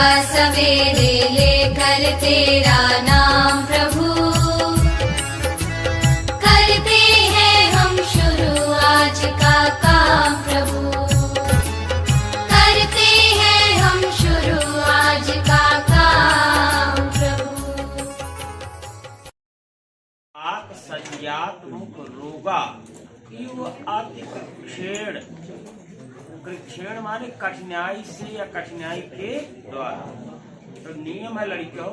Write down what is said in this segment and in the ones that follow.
सवेरे लेकर तेरा नाम प्रभु, करते हैं हम शुरू आज का काम प्रभु, करते हैं हम शुरू आज का काम प्रभु। आक संजात मुख रोगा इव अति कृच्छेण। कृच्छेण माने कठिनाई से या कठिनाई के द्वारा। तो नियम है लड़कियों,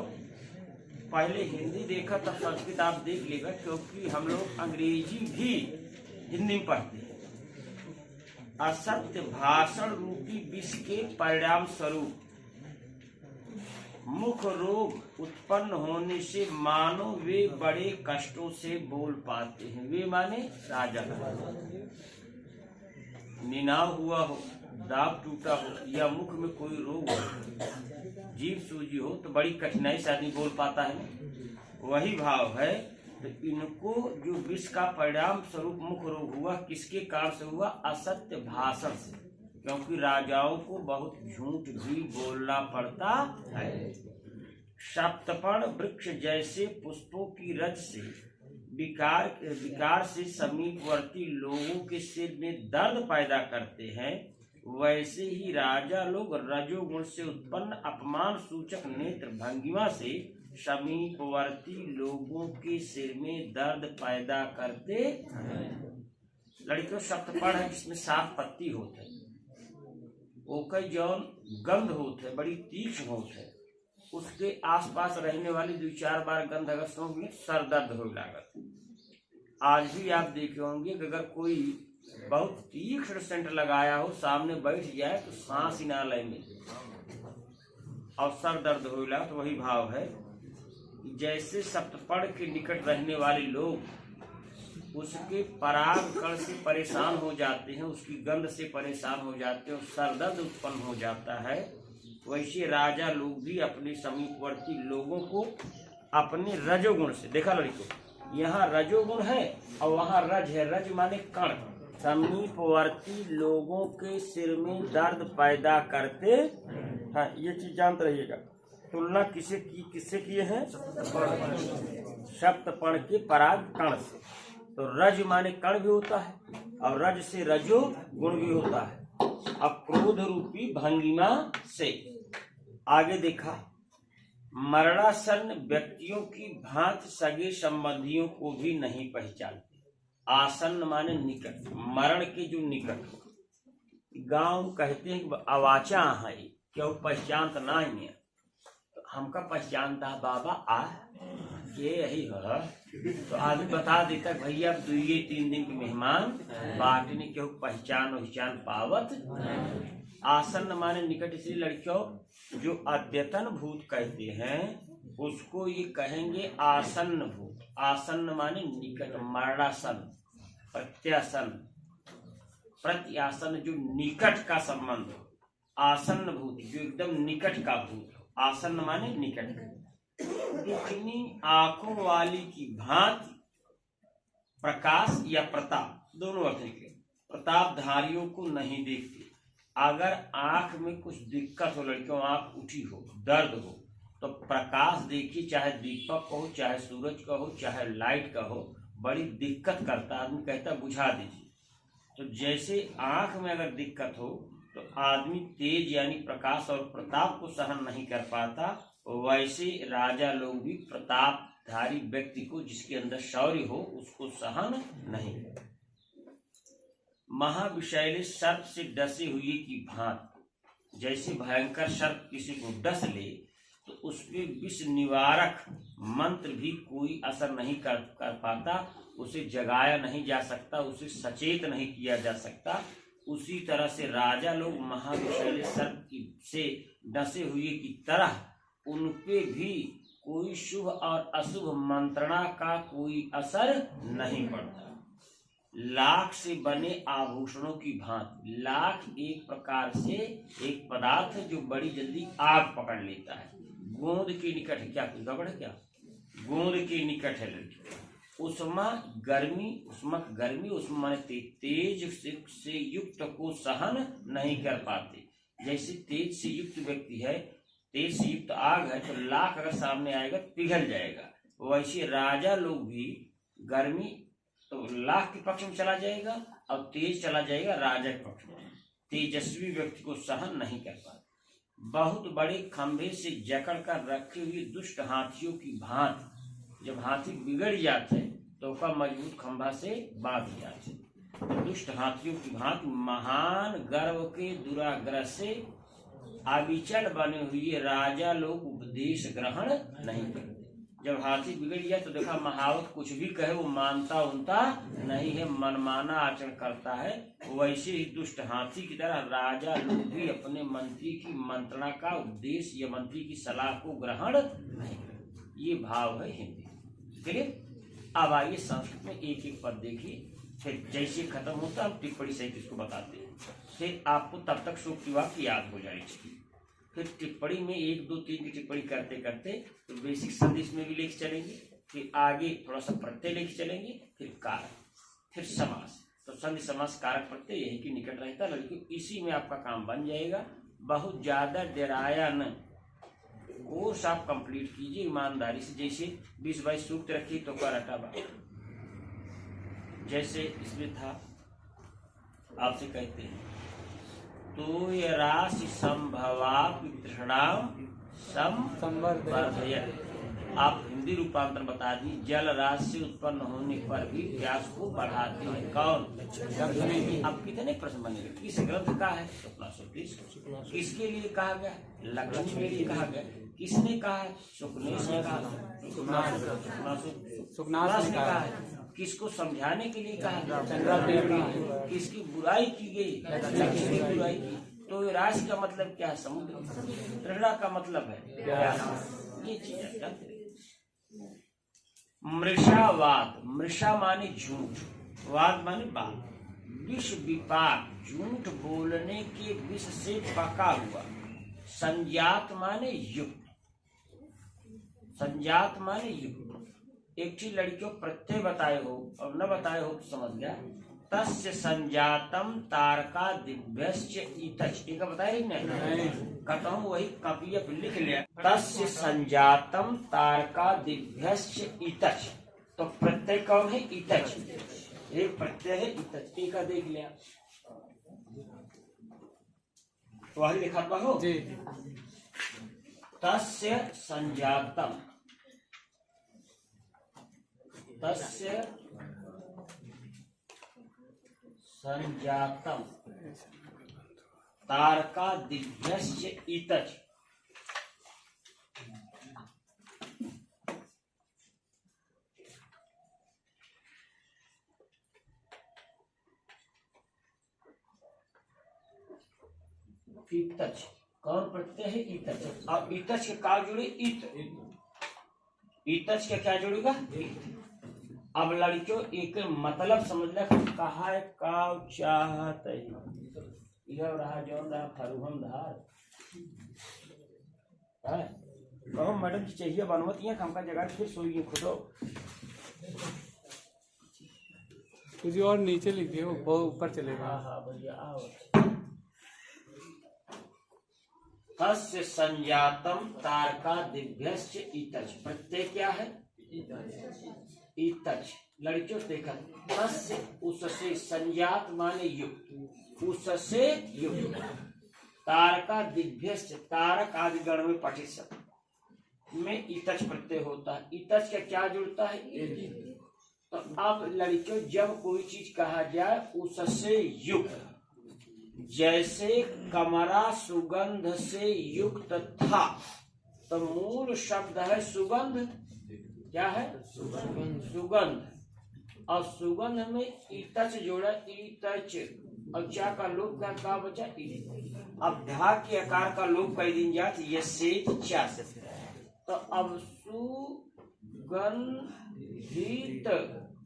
पहले हिंदी देखा तब संस्कृत आप देख लेगा, क्योंकि हम लोग अंग्रेजी भी हिंदी में पढ़ते हैं। असत्य भाषण रूपी विष के परिणाम स्वरूप मुख रोग उत्पन्न होने से मानो वे बड़े कष्टों से बोल पाते हैं। वे माने राजा, निनाव हुआ हो, दांत टूटा हो या मुख में कोई रोग हो, जीभ सूजी हो, तो बड़ी कठिनाई से आदमी बोल पाता है। वही भाव है। तो इनको जो विष का परिणाम स्वरूप मुख रोग हुआ, किसके कारण से हुआ? असत्य भाषण से, क्योंकि राजाओं को बहुत झूठ भी बोलना पड़ता है। सप्तपर्ण वृक्ष जैसे पुष्पों की रज से विकार से समीपवर्ती लोगों के सिर में दर्द पैदा करते हैं, वैसे ही राजा लोग रजोगुण से उत्पन्न अपमान सूचक नेत्र भंगिमा से समीपवर्ती लोगों के सिर में दर्द पैदा करते हैं। लड़कियों, सप्तपर्ण है जिसमें 7 पत्ती होते हैं, ओकई जौन गंध होते है बड़ी तीक्ष्ण होते है, उसके आसपास रहने वाली 2-4 बार गंध अगर सूंघ सर दर्द हो लागत। आज भी आप देखे होंगे कि अगर कोई बहुत तीक्ष्ण सेंट लगाया हो, सामने बैठ जाए तो सांस ही ना लेंगे और सर दर्द हो लगा। तो वही भाव है, जैसे सप्तपर्ण के निकट रहने वाले लोग उसके पराग कण से परेशान हो जाते हैं, उसकी गंध से परेशान हो जाते हैं और सर दर्द उत्पन्न हो जाता है, वैसे राजा लोग भी अपने समीपवर्ती लोगों को अपने रजोगुण से, देखा लड़कों, यहाँ रजोगुण है और वहाँ रज है। रज माने कण। समीपवर्ती लोगों के सिर में दर्द पैदा करते हैं। ये चीज जानते रहिएगा। तुलना किससे किए हैं? सप्तपर्ण के पराग कण से। तो रज माने कण भी होता है और रज से रजो गुण भी होता है। अब क्रोध रूपी भंगिमा से आगे देखा, मरणासन्न व्यक्तियों की भांति सगे संबंधियों को भी नहीं पहचानते। आसन्न माने निकट, मरण के जो निकट हो। गांव कहते हैं कि अवाचा है, क्यों पहचानता नहीं है। तो हमका पहचानता बाबा आ ये यही है, तो आदमी बता देता भैया 2-3 दिन के मेहमान बाकी ने क्यों पहचान पावत। आसन्न माने निकट, इसलिए लड़कियों जो अद्यतन भूत कहते हैं उसको ये कहेंगे आसन्न भूत। आसन्न माने निकट, मरणासन्न, प्रत्यासन्न, प्रत्यासन्न जो निकट का संबंध हो। आसन्न भूत जो एकदम निकट का भूत हो। आसन्न माने निकट का। इतनी आंखों वाली की भांति प्रकाश या प्रताप, दोनों अर्थ निकले। प्रतापधारियों को नहीं देखते। अगर आंख में कुछ दिक्कत हो लड़कियों, आंख उठी हो, दर्द हो, तो प्रकाश देखिए, चाहे दीपक का हो, चाहे सूरज का हो, चाहे लाइट का हो, बड़ी दिक्कत करता। आदमी कहता बुझा दीजिए। तो जैसे आंख में अगर दिक्कत हो तो आदमी तेज यानी प्रकाश और प्रताप को सहन नहीं कर पाता, वैसे राजा लोग भी प्रतापधारी व्यक्ति को, जिसके अंदर शौर्य हो, उसको सहन नहीं करते। महाविषैले सर्प से डसे हुए की भांति, जैसे भयंकर सर्प किसी को डस ले तो उसपे विष निवारक मंत्र भी कोई असर नहीं कर पाता, उसे जगाया नहीं जा सकता, उसे सचेत नहीं किया जा सकता। उसी तरह से राजा लोग महाविषैले सर्प से डसे हुए की तरह उनपे भी कोई शुभ और अशुभ मंत्रणा का कोई असर नहीं पड़ता। लाख से बने आभूषणों की भांति, लाख एक प्रकार से एक पदार्थ है जो बड़ी जल्दी आग पकड़ लेता है। गोंद के निकट है, क्या गबड़, क्या गोंद के निकट है लड़की। उष्मा गर्मी, उष्मक गर्मी, उष्मा माने तेज से युक्त को सहन नहीं कर पाते। जैसे तेज से युक्त व्यक्ति है तेज से युक्त आग है तो लाख अगर सामने आएगा पिघल जाएगा। वैसे राजा लोग भी गर्मी तो लाख के पक्ष में चला जाएगा और तेज चला जाएगा राजा के पक्ष में। तेजस्वी व्यक्ति को सहन नहीं कर पाता। बहुत बड़े खंभे से जकड़ कर रखे हुए दुष्ट हाथियों की भांति जब हाथी बिगड़ जाते तो उसका मजबूत खंभा से बांध जाते। दुष्ट हाथियों की भांति महान गर्व के दुराग्रह से अविचल बने हुए राजा लोग उपदेश ग्रहण नहीं करते। जब हाथी बिगड़ जाए तो देखा महावत कुछ भी कहे वो मानता उनता नहीं है, मनमाना आचरण करता है। वैसे ही दुष्ट हाथी की तरह राजा लोग भी अपने मंत्री की मंत्रणा का उपदेश या मंत्री की सलाह को ग्रहण नहीं करते। ये भाव है हिंदी। चलिए अब आइए संस्कृत में एक एक पद देखिए, फिर जैसे खत्म होता हम टिप्पणी सहित इसको बताते हैं। फिर आपको तब तक सूक्ति वाक्य याद हो जाएगी। फिर टिप्पणी में 1 2 3 की टिप्पणी करते करते तो बेसिक संदेश में भी लेके चलेंगे, फिर आगे थोड़ा सा प्रत्यय लेके चलेंगे, फिर कारक, फिर समास। तो संधि समास कारक प्रत्यय यही की निकट रहता है, लेकिन इसी में आपका काम बन जाएगा। बहुत ज्यादा डराया न, कोर्स आप कंप्लीट कीजिए ईमानदारी से। जैसे 20-22 सूक्त रखिए तो का रटा बा, जैसे इसमें था आपसे कहते हैं तो ये राशि संभवाप तृष्णाम संवर्धयत्। आप हिंदी रूपांतर बता दी। जल राशि से उत्पन्न होने पर भी प्यास को बढ़ाते हैं कौन? अब कितने प्रश्न बनेंगे? किस ग्रंथ का है? किसके लिए कहा गया? लक्ष्मण के लिए कहा गया। किसने कहा है? सुकनेश ने कहा, सुकनास ने कहा है। किसको समझाने के लिए कहा? किसकी बुराई की गई? किसकी बुराई की? तो राशि का मतलब क्या है? समुद्र। तृष्णा का मतलब है प्यास। ये चीज मृषावाद, मृषा माने झूठ, वाद माने बात। विष विपाक, झूठ बोलने के विष से पका हुआ। संजात माने युक्त, संजात माने युक्त। एक चीज लड़कियों प्रत्यय बताए हो और न बताए हो तो समझ गया। तस्य संजातम तारका दिव्यश्च इतच, एक बताया नहीं? कहता हूँ वही कॉपी पे लिख लिया। तस्य संजातम तारका दिव्यश्च इतच, तो प्रत्यय कौन है? इतच। एक प्रत्यय है इतच, एक देख लिया। वही लिखा हो जी। तस्य संजातम, तस्य संजातम तारका दिव्यश्च इतच। इतच कौन प्रत्यय है? इतच। अब इतच के काल जुड़े इत, इतच के क्या जुड़ेगा? अब लड़कियों एक मतलब समझ ला, कहा है का चाहत यह रहा जौन रहा फरुहम धार है। कहो मैडम जी चाहिए बनवत यहाँ हमका जगह फिर सोइए खुदो। कुछ और नीचे लिखिए, वो बहुत ऊपर चलेगा। हाँ भैया आओ। तस्य संजातम तारका दिव्यश्च इतच, प्रत्यय क्या है? इतच। लड़कियों देखा, तस्य उससे, संजात माने युक्त, उससे युक्त। तारका दिव्यश्च, तारक आदि गण में पठित शब्द में इतच प्रत्यय होता है। इतच का क्या जुड़ता है? तो अब लड़कियों जब कोई चीज कहा जाए उससे युक्त, जैसे कमरा सुगंध से युक्त था, तो मूल शब्द है सुगंध। क्या है? सुगंध। और सुगंध में इतच जोड़ा, इतच। और क्या का लोप का बचा? अब धा के आकार का लोप कर दिन जात यसे चा से। तो अब सुगंधित,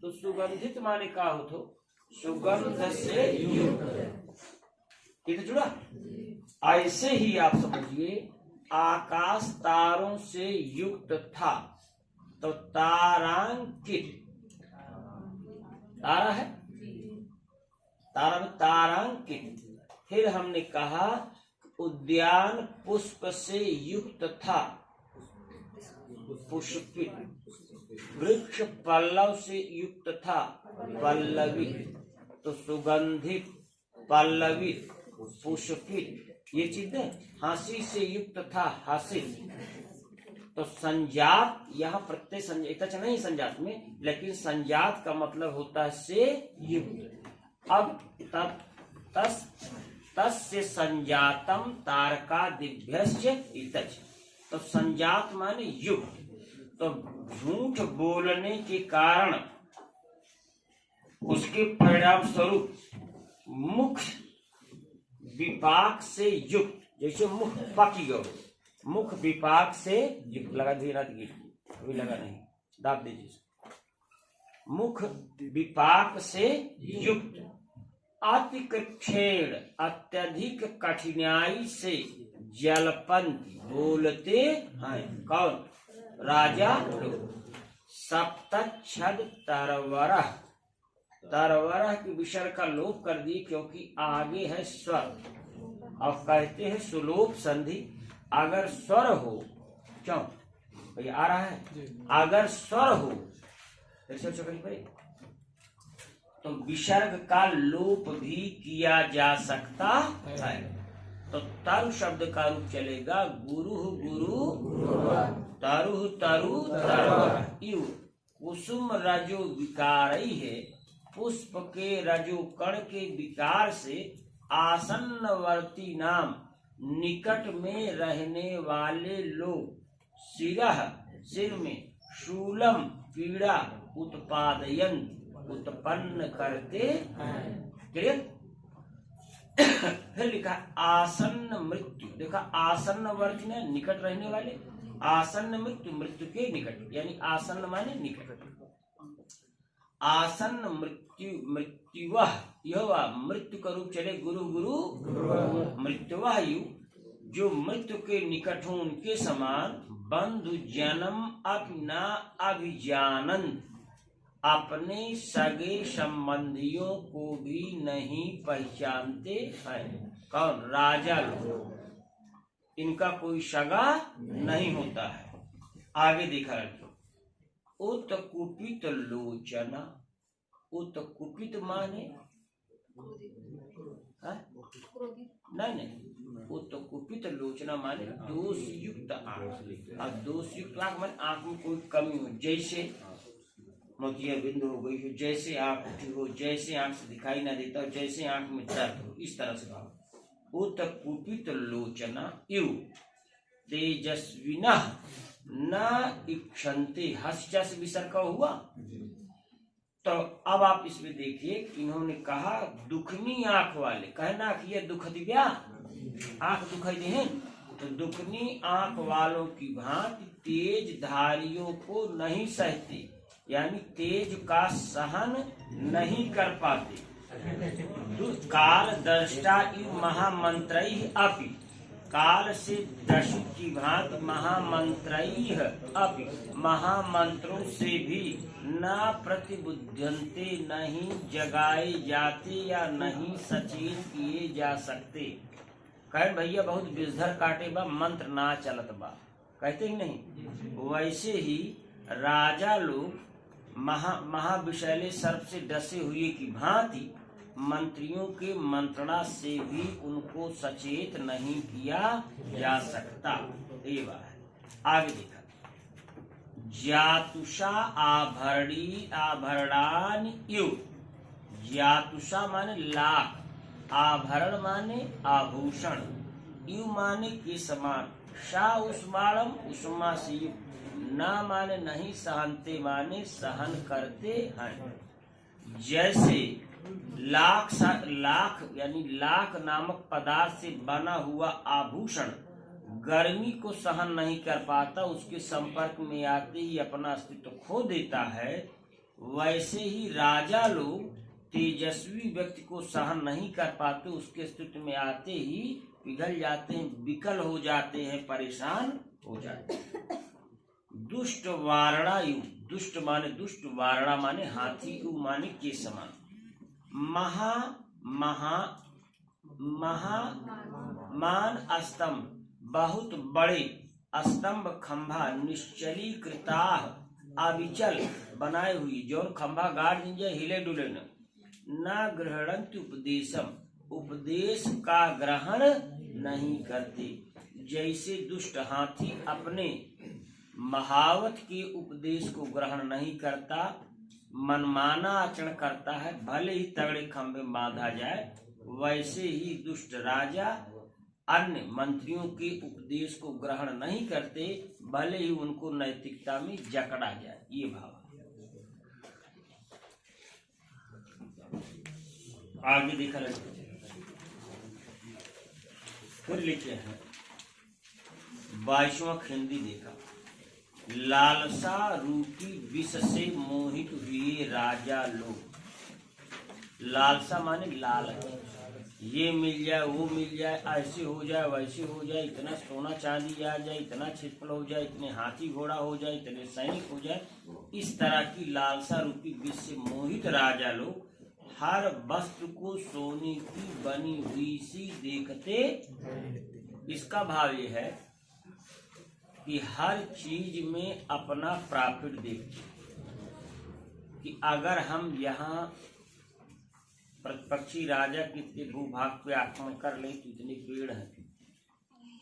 तो सुगंधित माने का हो तो सुगंध से युक्त, ये तो जुड़ा। ऐसे ही आप समझिए आकाश तारों से युक्त था, तो तारांकित, तारा है, तारा में तारांकित। फिर हमने कहा उद्यान पुष्प से युक्त था, पुष्पित। वृक्ष पल्लव से युक्त था, पल्लवित। तो सुगंधित, पल्लवित, पुष्पित, ये चीजें। हासी से युक्त था, हासित। तो संजात, यहाँ प्रत्यय संजात नहीं संजात में, लेकिन संजात का मतलब होता है से युक्त। अब तस्य संजातम तारकादिभ्यस्य इतच। तो संजात माने युक्त। तो झूठ बोलने के कारण उसके परिणाम स्वरूप मुख विपाक से युक्त, जैसे मुख पकी गो, मुख विपाक से युक्त। लगा धीरा अभी लगा नहीं, दाब दीजिए। मुख विपाक से युक्त, अतिक्षेण, अत्यधिक कठिनाई से जलपंथी बोलते हैं। कौन? राजा लोग। सप्तच्छद तरवरह, तरवरह के विसर्ग का लोप कर दी क्योंकि आगे है स्वर। और कहते हैं सुलोप संधि। अगर स्वर हो, क्यों भैया आ रहा है, अगर स्वर हो तो विसर्ग का लोप भी किया जा सकता है। तो तरु शब्द का रूप चलेगा गुरु गुरु, तरु तरु तरु। यू कुसुम रजो विकारई है, पुष्प के रजो कण के विकार से आसन्नवर्ती नाम, निकट में रहने वाले लोग, सिरह, सिर में, शूलम, पीड़ा, उत्पादयन, उत्पन्न करते हैं। फिर लिखा आसन्न मृत्यु। देखा आसन्न वर्ती ने निकट रहने वाले, आसन्न मृत्यु, मृत्यु के निकट, यानी आसन्न माने निकट। आसन्न मृत्यु, मृत्युवह, यह मृत्यु का रूप चले गुरु गुरु, मृत्युवह यु, जो मृत्यु के निकट हो उनके समान। बंधु जन्म अपना अभिजानंद, अपने सगे संबंधियों को भी नहीं पहचानते हैं। कौन? राजा लोग। इनका कोई सगा नहीं होता है। आगे देखा उत्कुपित लोचना। उत्कुपित माने नहीं, उत्कुपित लोचना माने दोष युक्त आंख। और दोष युक्त आंख माने आंख में कोई कमी हो, जैसे मोतिया बिंदु हो गई हो, जैसे आंख उठी हो, जैसे आंख से दिखाई ना देता हो, जैसे आंख में दर्द हो, इस तरह से भाव। उत्कुपित लोचना यु तेजस्विना न इक्षन्ते, हस्या से विसर्ग हुआ। तो अब आप इसमें देखिए, इन्होंने कहा दुखनी आंख वाले, कहना कि ये दुख दिव्या आंख दुखाई दे, तो दुखनी आंख वालों की भांति तेज धारियों को नहीं सहते, यानी तेज का सहन नहीं कर पाते। काल दृष्टा महामंत्रई अपि, काल से दर्शित की भांति महामंत्रई अपि, महामंत्रों से भी न प्रतिबुद्धन्ते, नहीं जगाए जाते या नहीं सचेत किए जा सकते। कहे भैया बहुत बिजधर काटे बा, मंत्र ना चलत बा, कहते ही नहीं। वैसे ही राजा लोग महाविशैले सर्प से डसे हुए की भांति मंत्रियों के मंत्रणा से भी उनको सचेत नहीं किया जा सकता। ये बात है। आगे देखा, जातुषा आभरणी आभरणान यु। जातुषा माने लाख, आभरण माने आभूषण, यु माने के समान, शा उस्माणम, उष्मा से युक्त, न माने नहीं, सहनते माने सहन करते हैं। जैसे लाख यानी लाख नामक पदार्थ से बना हुआ आभूषण गर्मी को सहन नहीं कर पाता, उसके संपर्क में आते ही अपना अस्तित्व खो देता है। वैसे ही राजा लोग तेजस्वी व्यक्ति को सहन नहीं कर पाते, उसके अस्तित्व में आते ही पिघल जाते हैं, विकल हो जाते हैं, परेशान हो जाते हैं। दुष्ट वारणा, दुष्ट माने दुष्ट, वारणा माने हाथी, यु माने के समान। मान स्तंभ, बहुत बड़े स्तंभ खंभा, निश्चली कृता, अविचल बनाए हुई, जौन खंभा गाड़ दीजिए हिले डुले न ग्रहणंत उपदेशम, उपदेश का ग्रहण नहीं करते। जैसे दुष्ट हाथी अपने महावत के उपदेश को ग्रहण नहीं करता, मनमाना आचरण करता है, भले ही तगड़े खंभे बांधा जाए, वैसे ही दुष्ट राजा अन्य मंत्रियों के उपदेश को ग्रहण नहीं करते, भले ही उनको नैतिकता में जकड़ा जाए। ये भाव आगे देखा लड़के, फिर लिखे हैं 22वां खिंडी देखा। लालसा रूपी विष से मोहित हुए राजा लोग। लालसा माने लालच, ये मिल जाए वो मिल जाए, ऐसे हो जाए वैसे हो जाए, इतना सोना चांदी आ जाए, इतना क्षेत्रफल हो जाए, इतने हाथी घोड़ा हो जाए, इतने सैनिक हो जाए। इस तरह की लालसा रूपी विष से मोहित राजा लोग हर वस्तु को सोने की बनी हुई सी देखते। इसका भाव ये है कि हर चीज में अपना प्रॉफिट देखते, कि अगर हम यहाँ प्रतिपक्षी राजा के भूभाग पे आक्रमण कर ले तो इतने पेड़ हैं,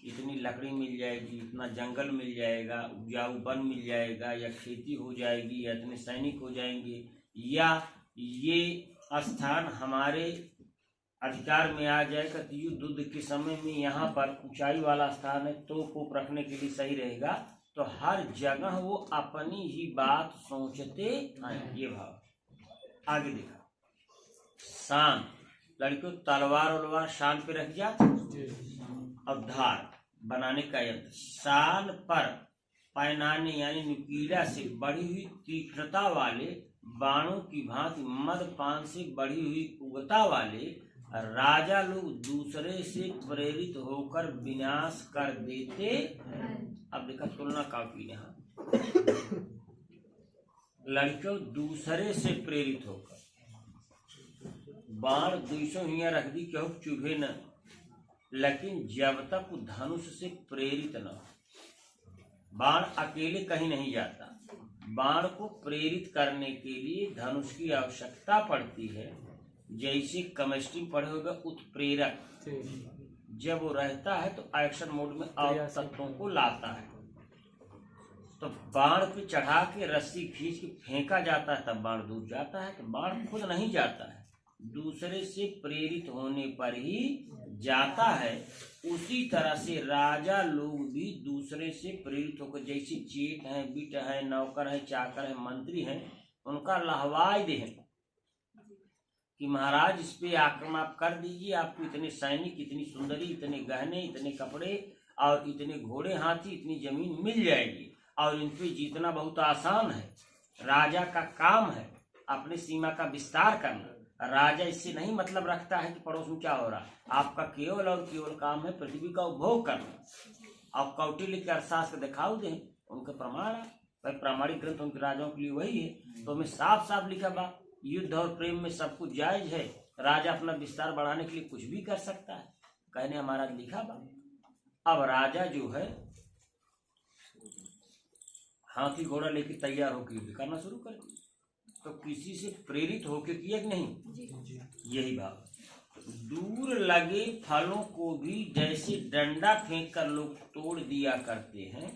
इतनी लकड़ी मिल जाएगी, इतना जंगल मिल जाएगा, उपजाऊ वन मिल जाएगा, या खेती हो जाएगी, या इतने सैनिक हो जाएंगे, या ये स्थान हमारे अधिकार में आ जाएगा, तो युद्ध के समय में यहाँ पर ऊंचाई वाला स्थान है, तोप रखने के लिए सही रहेगा। तो हर जगह वो अपनी ही बात सोचते हैं। ये भाव आगे देखा। शान, लड़कियों तलवार वलवार शान पे रख जा, और धार बनाने का यंत्र, शान पर पैनाने यानी नुकीला से बढ़ी हुई तीक्ष्णता वाले बाणों की भांति मदपान से बढ़ी हुई उगता वाले राजा लोग दूसरे से प्रेरित होकर विनाश कर देते। अब देखा तुलना काफी यहाँ, लड़कियों दूसरे से प्रेरित होकर, बाण 200 हिया रख दी क्यों चुभे न, लेकिन जब तक धनुष से प्रेरित न हो, बाण अकेले कहीं नहीं जाता, बाण को प्रेरित करने के लिए धनुष की आवश्यकता पड़ती है। जैसे केमिस्ट्री पढ़े होगा उत्प्रेरक, जब वो रहता है तो एक्शन मोड में और तत्वों को लाता है। तो बाण पे चढ़ा के रस्सी खींच के फेंका जाता है, तब बाण दूर जाता है। तो बाण खुद नहीं जाता है, दूसरे से प्रेरित होने पर ही जाता है। उसी तरह से राजा लोग भी दूसरे से प्रेरित होकर, जैसे चेट है, बिट है, नौकर है, चाकर है, मंत्री हैं, उनका लहवाई दे कि महाराज इस पे आक्रमण आप कर दीजिए, आपको इतने सैनिक, इतनी सुंदरी, इतने गहने, इतने कपड़े और इतने घोड़े हाथी, इतनी जमीन मिल जाएगी, और इन पे जीतना बहुत आसान है। राजा का काम है अपने सीमा का विस्तार करना। राजा इससे नहीं मतलब रखता है कि पड़ोस में क्या हो रहा है, आपका केवल और केवल काम है पृथ्वी का उपभोग करना। आप कौटिल्य के अर्थशास्त्र दिखाओ दें, उनके प्रमाण है, भाई प्रामाणिक ग्रंथ उनके राजाओं के लिए वही है। तो हमें साफ साफ लिखा बा, युद्ध और प्रेम में सब कुछ जायज है, राजा अपना विस्तार बढ़ाने के लिए कुछ भी कर सकता है, कहने हमारा लिखा बा। अब राजा जो है हाथी घोड़ा लेके तैयार होकर युद्ध करना शुरू कर दिया, तो किसी से प्रेरित होके किया कि नहीं? यही भाव। दूर लगे फलों को भी जैसे डंडा फेंक कर लोग तोड़ दिया करते हैं,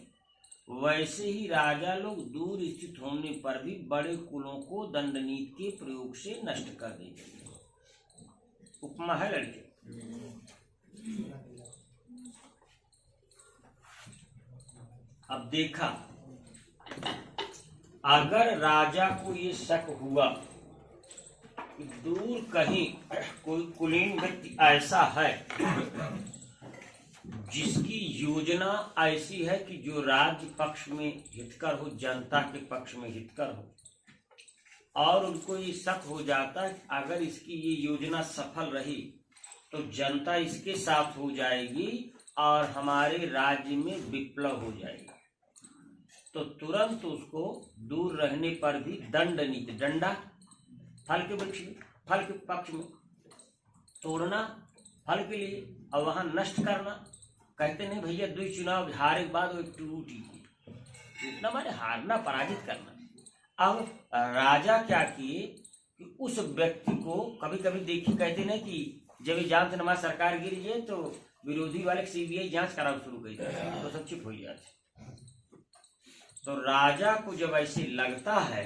वैसे ही राजा लोग दूर स्थित होने पर भी बड़े कुलों को दंडनीति के प्रयोग से नष्ट कर देते हैं। उपमा है लड़के। अब देखा, अगर राजा को ये शक हुआ कि दूर कहीं कोई कुलीन व्यक्ति ऐसा है जिसकी योजना ऐसी है कि जो राज्य पक्ष में हितकर हो, जनता के पक्ष में हितकर हो, और उनको ये शक हो जाता है अगर इसकी ये योजना सफल रही तो जनता इसके साथ हो जाएगी और हमारे राज्य में विप्लव हो जाएगा, तो तुरंत उसको दूर रहने पर भी दंड नीति, डंडा फल के वृक्ष में, फल के पक्ष में तोड़ना फल के लिए, और वहां नष्ट करना। कहते नहीं भैया 2 चुनाव हारे के बाद वो एक टूटी, इतना माने हारना, पराजित करना। अब राजा क्या किए कि उस व्यक्ति को कभी कभी देखिए, कहते नहीं कि जब ये जान से नमाज सरकार गिर जाए तो विरोधी वाले सीबीआई जांच कराना शुरू कर दिया, तो सब चुप हो जाते। तो राजा को जब ऐसे लगता है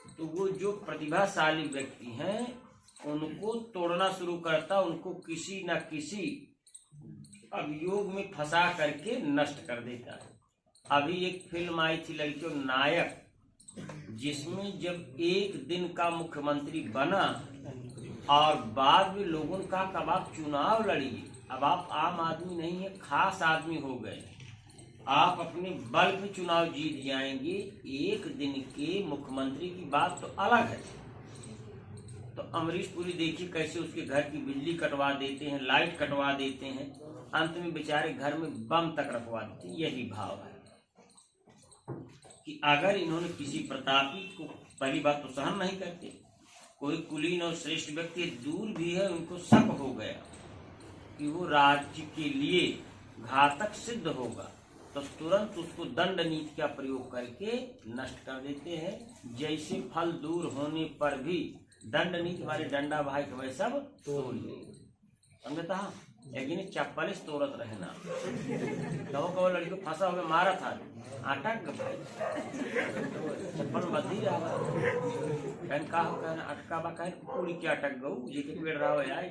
तो वो जो प्रतिभाशाली व्यक्ति हैं उनको तोड़ना शुरू करता, उनको किसी न किसी अभियोग में फंसा करके नष्ट कर देता है। अभी एक फिल्म आई थी लड़कियों नायक, जिसमें जब एक दिन का मुख्यमंत्री बना और बाद में लोगों का कब आप चुनाव लड़िए, अब आप आम आदमी नहीं है, खास आदमी हो गए, आप अपने बल पे चुनाव जीत जाएंगे। एक दिन के मुख्यमंत्री की बात तो अलग है। तो अमरीश पुरी देखिए कैसे उसके घर की बिजली कटवा देते हैं, लाइट कटवा देते हैं, अंत में बेचारे घर में बम तक रखवा देते हैं। यही भाव है कि अगर इन्होंने किसी प्रतापी को, पहली बात तो सहन नहीं करते, कोई कुलीन और श्रेष्ठ व्यक्ति दूर भी है, उनको शक हो गया कि वो राज्य के लिए घातक सिद्ध होगा, तो तुरंत उसको दंड नीति का प्रयोग करके नष्ट कर देते हैं। जैसे फल दूर होने पर भी दंड नीति वाले डंडा भाई के वह सब तोड़ देंगे, समझता है। लेकिन चप्पल तोड़त रहना, कहो लड़की को फंसा हुआ मारा था, अटक भाई चप्पल बदली रहा कहन का हो, कहन अटका बा, कहन पूरी क्या अटक गऊ जी के पेड़ रहा है,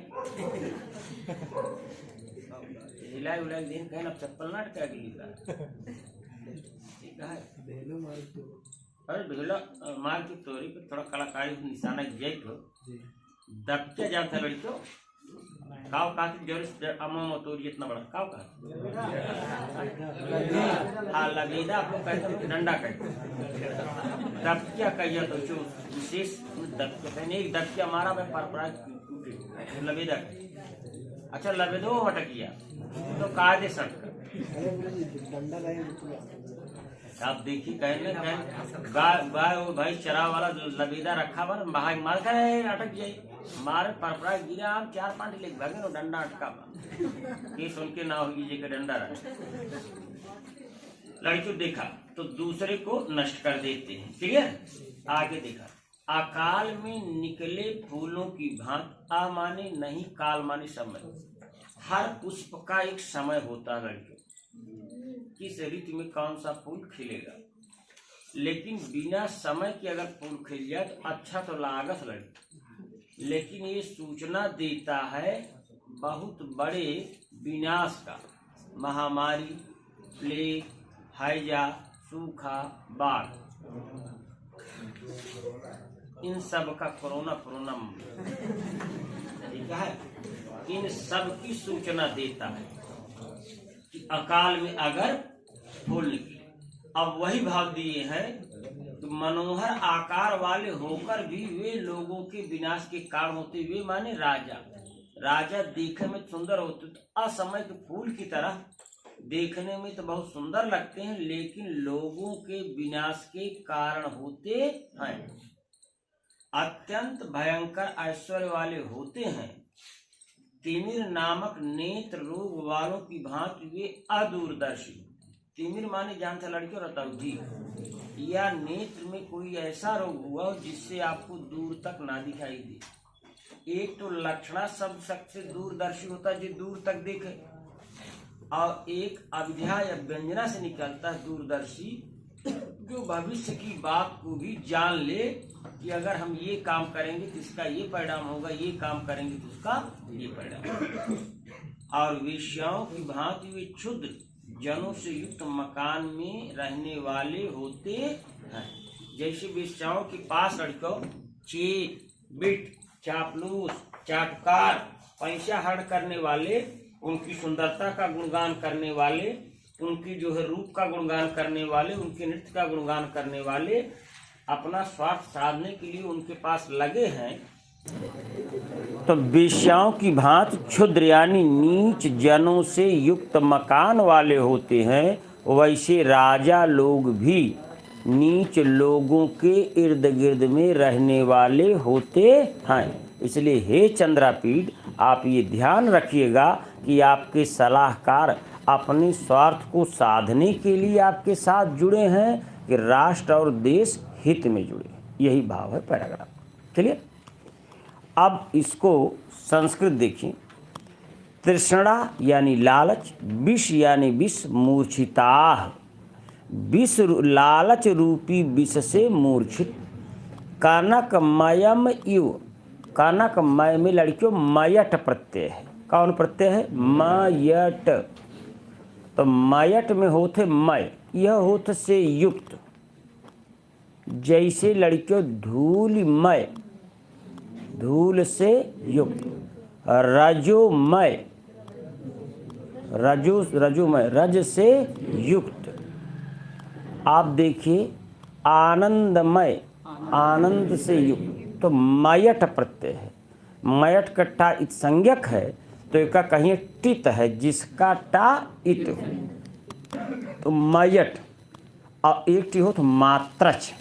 हिलाई उलाई दिन कहन अब चप्पल ना अटका गई ठीक है। अरे भेला मार की तोरी पे थोड़ा कलाकारी निशाना जैक हो दब क्या जानता लड़कियों, काव का जरूर अमो तोरी इतना बड़ा काव का, हाँ लगेदा आप लोग कहते हो डंडा कहते, दबकिया कहिए तो जो विशेष दबकिया मारा मैं परपरा लबेदा। अच्छा लबेदो मटकिया तो कायदे सट आप देखिए कहने गाय भाई चरा वाला लबेदा रखा बा बाहर मार कर अटक जाये, मारे परपरा गिरा, हम 4-5 लेके भागे नो डंडा अटका बा, ये सुन के ना होगी जे के डंडा रहा। लड़कियों देखा तो दूसरे को नष्ट कर देते हैं, ठीक है। आगे देखा, अकाल में निकले फूलों की भांति, आ माने नहीं, काल माने समय। हर पुष्प का एक समय होता है लड़कियों, किस ऋतु में कौन सा फूल खिलेगा, लेकिन बिना समय के अगर फूल खिल जाए तो अच्छा तो लागत लड़की, लेकिन ये सूचना देता है बहुत बड़े विनाश का। महामारी, प्लेग, हैजा, सूखा, बाढ़, इन सब का कोरोना ठीक है, इन सब की सूचना देता है कि अकाल में अगर फूल निकले। अब वही भाव दिए हैं तो मनोहर आकार वाले होकर भी वे लोगों के विनाश के कारण होते हुए, माने राजा देखने में सुंदर होते तो असमय के फूल की तरह देखने में तो बहुत सुंदर लगते हैं, लेकिन लोगों के विनाश के कारण होते हैं। अत्यंत भयंकर ऐश्वर्य वाले होते हैं। तिमिर नामक नेत्र रोग वालों की भांति वे अदूरदर्शी। तिमिर माने जानता लड़कियों रतौधी, या नेत्र में कोई ऐसा रोग हुआ जिससे आपको दूर तक ना दिखाई दे। एक तो लक्षणा शब्द से दूरदर्शी होता है जो दूर तक देखे, और एक अविद्या या व्यंजना से निकलता है दूरदर्शी जो भविष्य की बात को भी जान ले कि अगर हम ये काम करेंगे तो इसका ये परिणाम होगा, ये काम करेंगे तो उसका ये परिणाम। और वेश्याओं की भांति वे क्षुद्र जनों से युक्त मकान में रहने वाले होते हैं। जैसे वेश्याओं के पास लड़कों चेट, बिट, चापलूस, चाटकार, पैसा हड़ करने वाले, उनकी सुंदरता का गुणगान करने वाले, उनकी जो है रूप का गुणगान करने वाले, उनके नृत्य का गुणगान करने वाले अपना स्वार्थ साधने के लिए उनके पास लगे हैं। तो वेश्याओं की भांति क्षुद्र यानी नीच जनों से युक्त मकान वाले होते हैं, वैसे राजा लोग भी नीच लोगों के इर्द गिर्द में रहने वाले होते हैं। इसलिए हे चंद्रापीठ, आप ये ध्यान रखिएगा कि आपके सलाहकार अपने स्वार्थ को साधने के लिए आपके साथ जुड़े हैं कि राष्ट्र और देश हित में जुड़े। यही भाव है पैराग्राफ। चलिए अब इसको संस्कृत देखिए। तृष्णा यानी लालच, विष यानी विष, मूर्छिताः विष लालच रूपी विष से मूर्छित। कनकमयम इव, कनकमय में लड़कियों मयट प्रत्यय है। कौन प्रत्यय है? मयट। तो मयट में होते मय, यह होत से युक्त। जैसे लड़कियों धूलिमय, धूल से युक्त। रजोमय, रजोमय रज से युक्त। आप देखिए आनंदमय, आनंद से युक्त। तो मयट प्रत्यय है। मयट का टा इत संज्ञक है, तो इसका कहीं टित है जिसका टा इत हो, तो मयट। और एक टी हो तो मात्रच,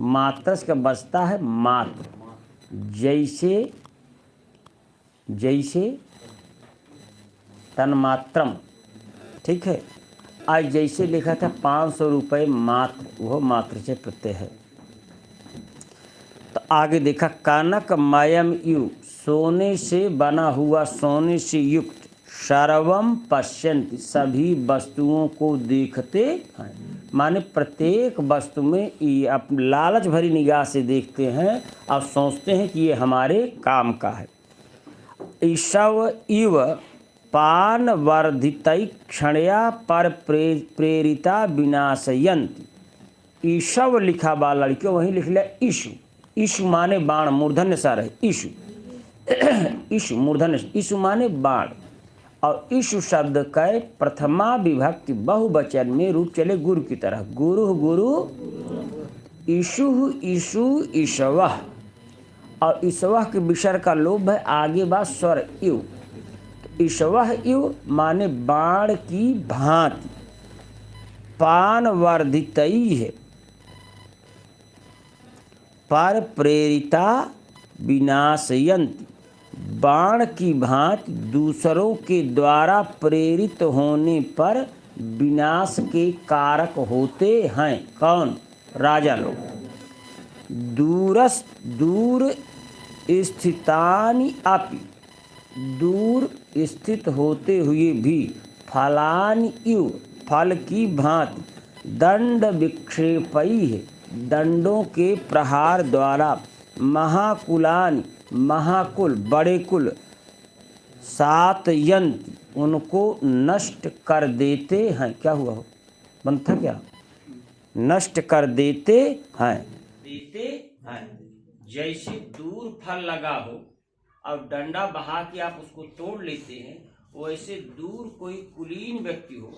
मात्रच का बचता है मात्र। जैसे जैसे तन्मात्रम, ठीक है। आज जैसे लिखा था 500 रुपये मात्र, वह मात्र से प्रत्यय है। तो आगे देखा कनकमयम यु, सोने से बना हुआ, सोने से युक्त। सर्वम पश्यन्ति, सभी वस्तुओं को देखते हैं। माने प्रत्येक वस्तु में आप लालच भरी निगाह से देखते हैं और सोचते हैं कि ये हमारे काम का है। ईशव इव पान वर्धितै क्षणया पर प्रेरिता विनाशयन्ति। ईशव लिखा बा लड़कियों, वहीं लिख लिया ईशु। ईशु माने बाण, मूर्धन्य सार है ईशु। ईशु मूर्धन्य, ईशु माने बाण। और ईशु शब्द का प्रथमा विभक्ति बहुवचन में रूप चले गुरु की तरह। गुरु गुरु, ईशु ईशु ईशवः। और ईशवः के विसर्ग का लोभ है, आगे बात स्वर इव। तो ईशवः इव माने बाण की भांति। पान वर्धितई है, पर प्रेरिता विनाशयन्ति, बाण की भांति दूसरों के द्वारा प्रेरित होने पर विनाश के कारक होते हैं। कौन? राजा लोग। दूर स्थितानि अपि, दूर स्थित होते हुए भी। फलानि इव, फल की भांति। दंड विक्षेपैः, दंडों के प्रहार द्वारा। महाकुलानि, महाकुल बड़े कुल। सातयन्ति, उनको नष्ट कर देते हैं। क्या हुआ हो बनता क्या? नष्ट कर देते हैं, देते हैं। जैसे दूर फल लगा हो और डंडा बहा के आप उसको तोड़ लेते हैं, वैसे दूर कोई कुलीन व्यक्ति हो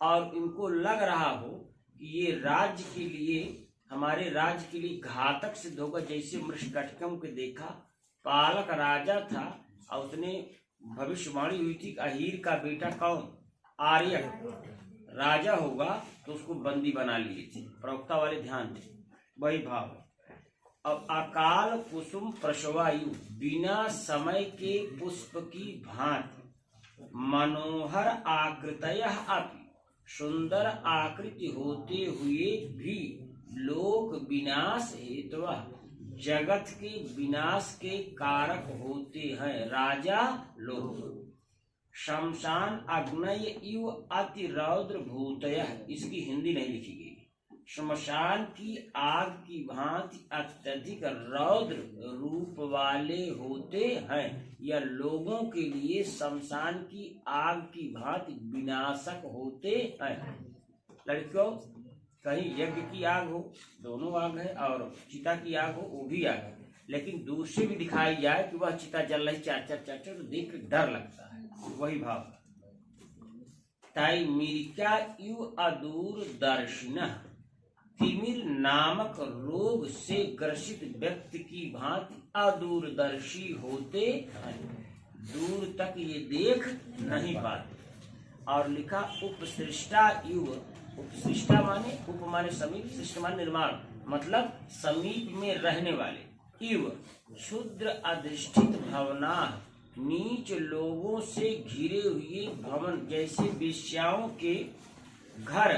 और इनको लग रहा हो कि ये राज्य के लिए, हमारे राज्य के लिए घातक सिद्ध होगा। जैसे मृषकटिकम के देखा, पालक राजा था और उसने भविष्यवाणी हुई थी अहीर का बेटा कौन? आर्यक राजा होगा, तो उसको बंदी बना लिए थे। प्रवक्ता वाले ध्यान थे, वही भाव। अब अकाल कुसुम प्रसवायु, बिना समय के पुष्प की भांति। मनोहर आकृतयः अपि, सुंदर आकृति होते हुए भी। लोक विनाश हेतुः, जगत के विनाश के कारक होते हैं राजा लोग। शमशान अग्नय इव अति रौद्र भूतयः, इसकी हिंदी नहीं लिखी गई। शमशान की आग की भांति अत्यधिक रौद्र रूप वाले होते हैं। यह लोगों के लिए शमशान की आग की भांति विनाशक होते हैं। लड़कियों, कहीं यज्ञ की आग हो, दोनों आग है, और चिता की आग हो, वो भी आग है, लेकिन दूर से भी दिखाई जाए कि वह चिता जल रही चार चार, तो देख के डर लगता है। वही भाव। तैमिरिका इव अदूर दर्शिनः, तिमिर नामक रोग से ग्रसित व्यक्ति की भांति अदूरदर्शी होते हैं। दूर तक ये देख नहीं पाते। और लिखा उपसृष्टा इव, उपसृष्टा माने उप माने समीप, सृष्ट माने निर्माण, मतलब समीप में रहने वाले। इव क्षुद्र अधिष्ठित भवना, नीच लोगों से घिरे हुए भवन जैसे वेश्याओं के घर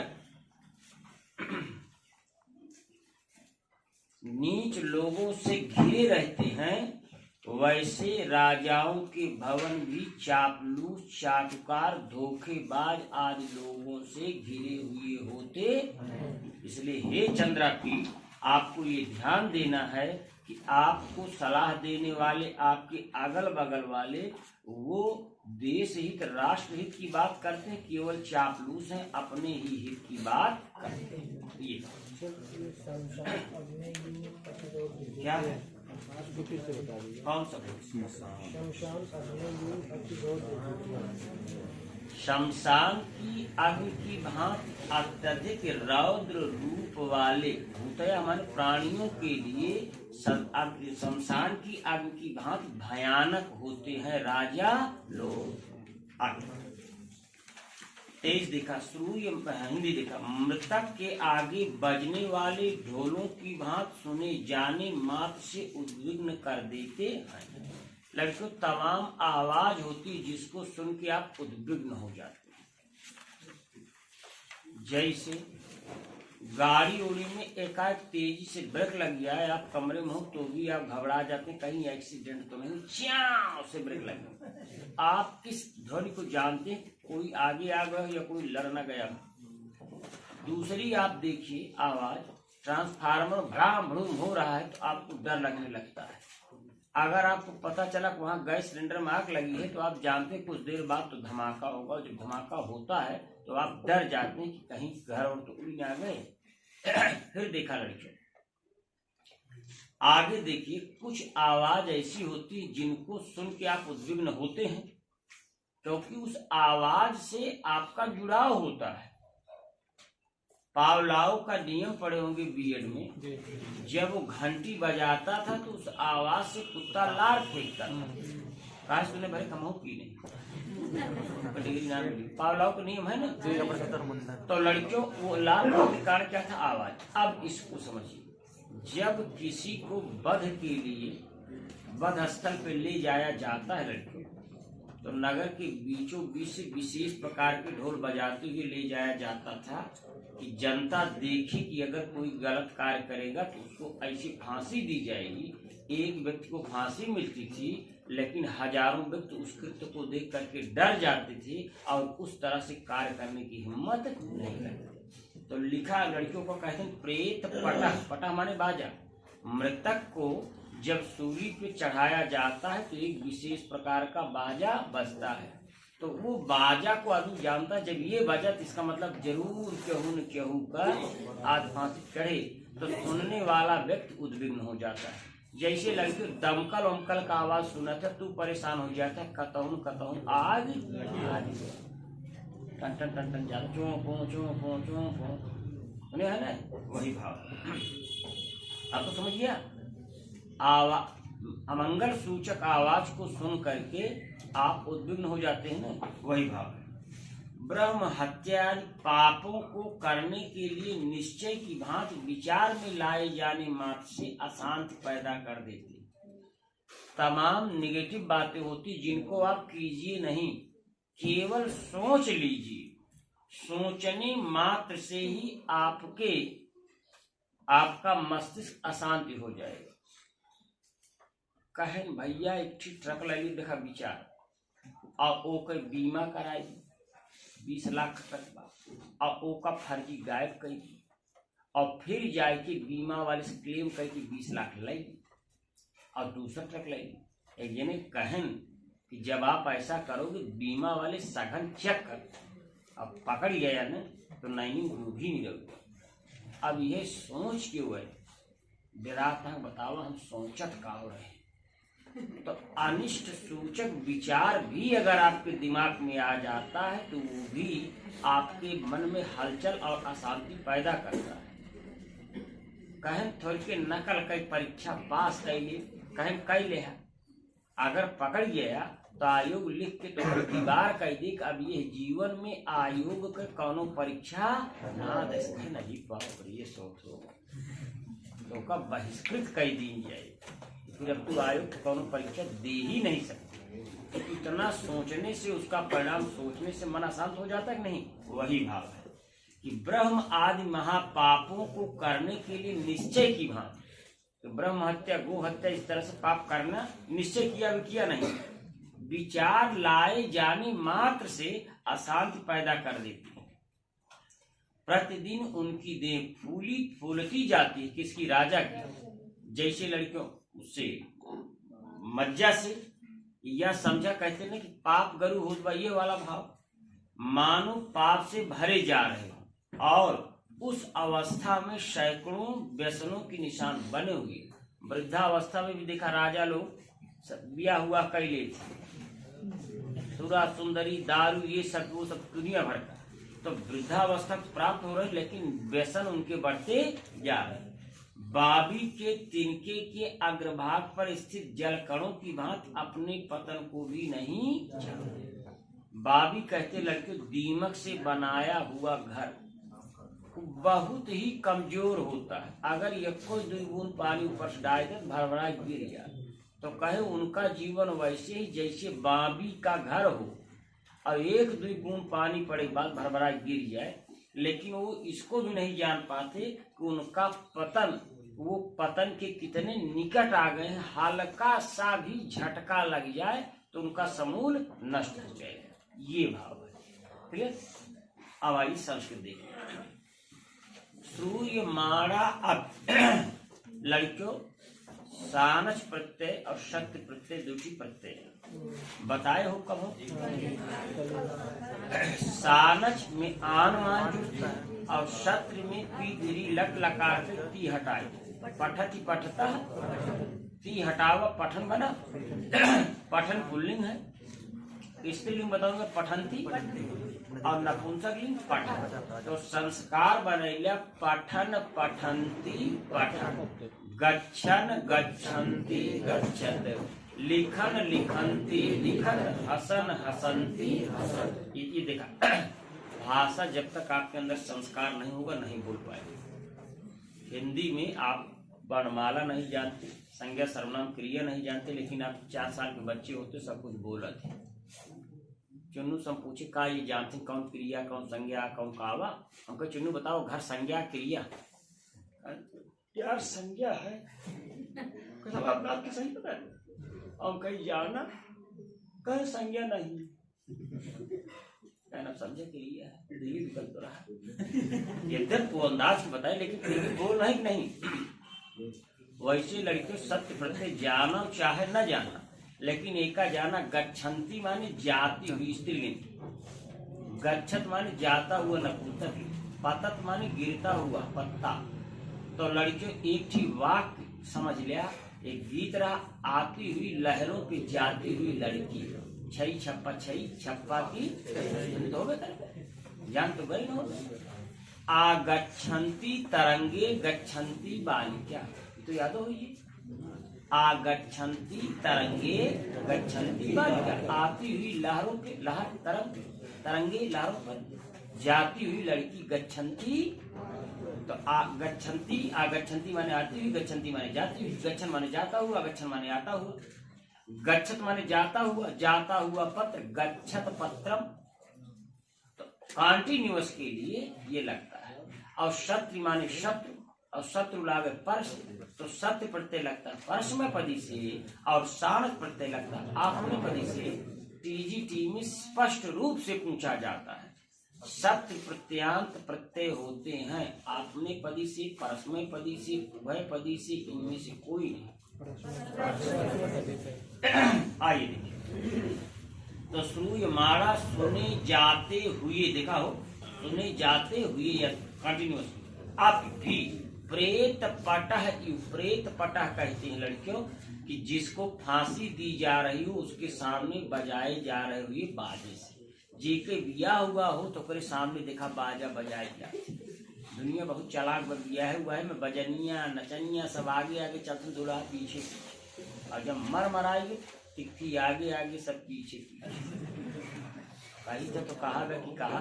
नीच लोगों से घिरे रहते हैं, वैसे राजाओं के भवन भी चापलूस, चाटुकार, धोखेबाज आदि लोगों से घिरे हुए होते। इसलिए हे चंद्रापीठ, आपको ये ध्यान देना है कि आपको सलाह देने वाले, आपके अगल बगल वाले, वो देश हित, राष्ट्र हित की बात करते हैं, केवल चापलूस हैं, अपने ही हित की बात करते हैं। ये क्या है? कौन सा? शमशान की अग्नि की भांति अत्यधिक रौद्र रूप वाले भूतया माने प्राणियों के लिए शमशान की अग्नि की भांति भयानक होते हैं राजा लोग। 23 देखा, शुरू हिंदी देखा। मृतक के आगे बजने वाले ढोलों की भांति सुने जाने मात्र से उद्विग्न कर देते हैं। लड़कियों, तमाम आवाज होती जिसको सुन के आप उद्विग्न हो जाते हैं। जैसे गाड़ी उड़ी में एकाएक तेजी से ब्रेक लग जाए, आप कमरे में हो तो भी आप घबरा जाते हैं, कहीं एक्सीडेंट तो नहीं, च्यां से ब्रेक लग गया। आप किस ध्वनि को जानते हैं? कोई आगे आ गया या कोई लड़ न गया। दूसरी आप देखिए आवाज, ट्रांसफार्मर भड़ाम भड़ूम हो रहा है तो आपको डर लगने लगता है। अगर आपको पता चला कि वहाँ गैस सिलेंडर में आग लगी है तो आप जानते हैं कुछ देर बाद तो धमाका होगा। जब धमाका होता है तो आप डर जाते हैं कि कहीं घर और तो उड़ी ना गए। फिर देखा लड़कियों, आगे देखिए, कुछ आवाज ऐसी होती है जिनको सुन के आप उद्विग्न होते हैं, क्योंकि उस आवाज से आपका जुड़ाव होता है। पावलाव का नियम पढ़े होंगे बीएड में, जब वो घंटी बजाता था तो उस आवाज से कुत्ता लार फेंकता था। काश तूने भरे कमाओ की नहीं, पावलाव का नियम है ना। तो लड़कियों, वो लार के कारण क्या था? आवाज। अब इसको समझिए, जब किसी को वध के लिए वध स्थल पे ले जाया जाता है लड़कियों, तो नगर के बीचों बीच से विशेष प्रकार के ढोल बजाते हुए ले जाया जाता था कि जनता देखे कि अगर कोई गलत कार्य करेगा तो उसको ऐसी फांसी दी जाएगी। एक व्यक्ति को फांसी मिलती थी, लेकिन हजारों व्यक्ति उस कृत्य को देख करके डर जाते थे और उस तरह से कार्य करने की हिम्मत नहीं करते। तो लिखा, लड़कियों को कहते हैं प्रेत पटा। पटा माने बाजा। मृतक को जब सूली पे चढ़ाया जाता है तो एक विशेष प्रकार का बाजा बजता है। तो वो बाजा को आदमी जानता है, जब ये बजा तो इसका मतलब जरूर केहू न केहू कर आज फांसी चढ़े। तो सुनने वाला व्यक्ति उद्विग्न हो जाता है। जैसे लड़के दमकल उमकल का आवाज सुना था तू परेशान हो जाता है, कतहूं कतहूं आग टन टन टन टन जाता, चो पो चो पो चो पो, उन्हें है ना, वही भाव। आप तो समझ गया। अमंगल सूचक आवाज को सुन करके आप उद्विग्न हो जाते हैं ना, वही भाव है। ब्रह्म हत्या पापों को करने के लिए निश्चय की भांति विचार में लाए जाने मात्र से अशांति पैदा कर देती। तमाम निगेटिव बातें होती जिनको आप कीजिए नहीं, केवल सोच लीजिए। सोचने मात्र से ही आपका मस्तिष्क अशांति हो जाएगा। कहें भैया एक ठीक ट्रक लगी, देखा विचार और ओकर बीमा कराई 20 लाख तक और ओका फर्जी गायब कर दी और फिर जाके बीमा वाले से क्लेम करके 20 लाख लगी और दूसरा ट्रक लगी। एक जने कहन कि जब आप ऐसा करोगे बीमा वाले सघन चेक कर, अब पकड़ गया ना तो नहीं वो भी नहीं रहोगे। अब ये सोच क्यों है? डराता बताओ, हम सोचत का हो रहे। तो अनिष्ट सूचक विचार भी अगर आपके दिमाग में आ जाता है तो वो भी आपके मन में हलचल और अशांति पैदा करता है। कहें थोड़ी के नकल कई परीक्षा पास कैले, कहें कैले है, अगर पकड़ गया तो आयोग लिख के तो दीवार कह दी कि अब ये जीवन में आयोग के कौनो परीक्षा ना दे सके। नहीं बाप रे, ये सोचो तो का बहिष्कृत कर दी जाए, फिर अब तू आयोग कौनो परीक्षा दे ही नहीं सकते। तो इतना सोचने से उसका परिणाम सोचने से मन अशांत हो जाता है कि नहीं? वही भाव है कि ब्रह्म आदि महापापों को करने के लिए निश्चय की भांति, तो ब्रह्म हत्या गो हत्या इस तरह से पाप करना निश्चय किया भी किया नहीं, विचार लाए जाने मात्र से अशांति पैदा कर देती है। प्रतिदिन उनकी देह फूलती जाती है, किसकी? राजा की। जैसे लड़कियों उससे मज्जा से, या समझा कहते ना कि पाप गरु हो बा, ये वाला भाव, मानो पाप से भरे जा रहे हो और उस अवस्था में सैकड़ों व्यसनों की निशान बने हुए। वृद्धावस्था में भी देखा राजा लोग बिया हुआ कैले थे, सुरा सुंदरी दारू ये सब वो सब दुनिया भर का, तो वृद्धावस्था प्राप्त हो रही लेकिन व्यसन उनके बढ़ते जा रहे। बाबी के तिनके के अग्रभाग पर स्थित जल कणों की भांति अपने पतन को भी नहीं जानते। बाबी कहते लड़के दीमक से बनाया हुआ घर बहुत ही कमजोर होता है, अगर ये कोई 2 बूंद पानी ऊपर से डाल दे भरभरा गिर जाए, तो कहे उनका जीवन वैसे ही जैसे बाबी का घर हो और 1-2 बूंद पानी पड़े बाद भरभरा गिर जाए। लेकिन वो इसको भी नहीं जान पाते कि उनका पतन, वो पतन के कितने निकट आ गए हैं, हल्का सा भी झटका लग जाए तो उनका समूल नष्ट हो जाएगा। ये भाव है। ठीक है, अब आइए संस्कृत देखिए। सूर्य माड़ा अब लड़कियों सानच प्रत्यय और शक्ति प्रत्यय दूसरी प्रत्यय बताए हो कब हो? सानच में आन मान जुड़ता है और शत्र में पी दीरी लट लकार से ती हटाए, पठती पठता, ती हटावा पठन बना। पठन पुल्लिंग है, स्त्रीलिंग बताऊंगा पठंती और नपुंसक लिंग पठन। तो संस्कार बनैला पठन पठंती पठन, गच्छन गच्छन्ति गच्छत, लिखन लिखन्ति लिखन, हसन हसन्ति हसन। ये देखा, भाषा जब तक आपके अंदर संस्कार नहीं होगा नहीं बोल पाएंगे। हिंदी में आप वर्णमाला नहीं जानते, संज्ञा सर्वनाम क्रिया नहीं जानते, लेकिन आप 4 साल के बच्चे होते सब कुछ बोला थे। चुन्नू से हम पूछे का ये जानते कौन क्रिया कौन संज्ञा कौन कावा? हमको चुन्नू बताओ घर संज्ञा क्रिया। यार संज्ञा है, आपके सही पता है, और कहीं जाना कहीं संज्ञा नहीं, कहना समझे क्रिया है, दिल्ली निकल तो रहा। यद्यप वो अंदाज को बताए लेकिन बोल रहे कि नहीं। वैसे लड़के सत्य प्रत्यय जाना चाहे न जाना, लेकिन एका जाना गच्छन्ति माने जाती हुई स्त्रीलिंग, गच्छत माने जाता हुआ नपुंसक, पतत माने गिरता हुआ पत्ता। तो लड़कियों एक ही वाक्य समझ लिया, एक गीत रहा, आती हुई लहरों पे जाती हुई लड़की, छई छप्पा की हो गए, जान तो गई हो। आगच्छन्ति तरंगे गच्छन्ति बालिका, तो याद हो ये, आगच्छन्ति तरंगे गच्छन्ति बालिका, आती हुई लहरों के, लहर तरंग तरंगे लहरों पर जाती हुई लड़की, गच्छन्ति। तो आगच्छन्ति माने आती हुई, गच्छन्ति माने जाती हुई, गच्छन माने जाता हुआ, गच्छन माने आता हुआ, गच्छत माने जाता हुआ पत्र, गच्छत पत्रम। तो कॉन्टिन्यूअस के लिए ये लगता है। और शत्रु माने शत्रु, और शत्रु लागे पर्श, तो सत्य प्रत्यय लगता है पर्श में पदी से, और साणस प्रत्यय लगता है आपने पदी से। टीजीटी में स्पष्ट रूप से पूछा जाता है, सत्य प्रत्यांत प्रत्यय होते हैं आपने पदी से, परस्मय पदी से, उभय पदी से, इनमें से कोई नहीं। आइए देखिए, तो सूर्य माड़ा सुने जाते हुए, देखा हो सुने जाते हुए या कंटिन्यूस। अब भी प्रेत पटह, प्रेत पटह कहते हैं लड़कियों कि जिसको फांसी दी जा रही हो उसके सामने बजाए जा रहे हुए बाजे से। जेके बिया हुआ हो तो करे सामने देखा बाजा बजाए जाते। दुनिया बहुत चालाक बन गया है, हुआ है में बजनिया नचनिया सब आगे आगे चलते, दूल्हा पीछे, और जब मर मराएगी टिक्की आगे आगे सब पीछे। कही तो कहा कि कहा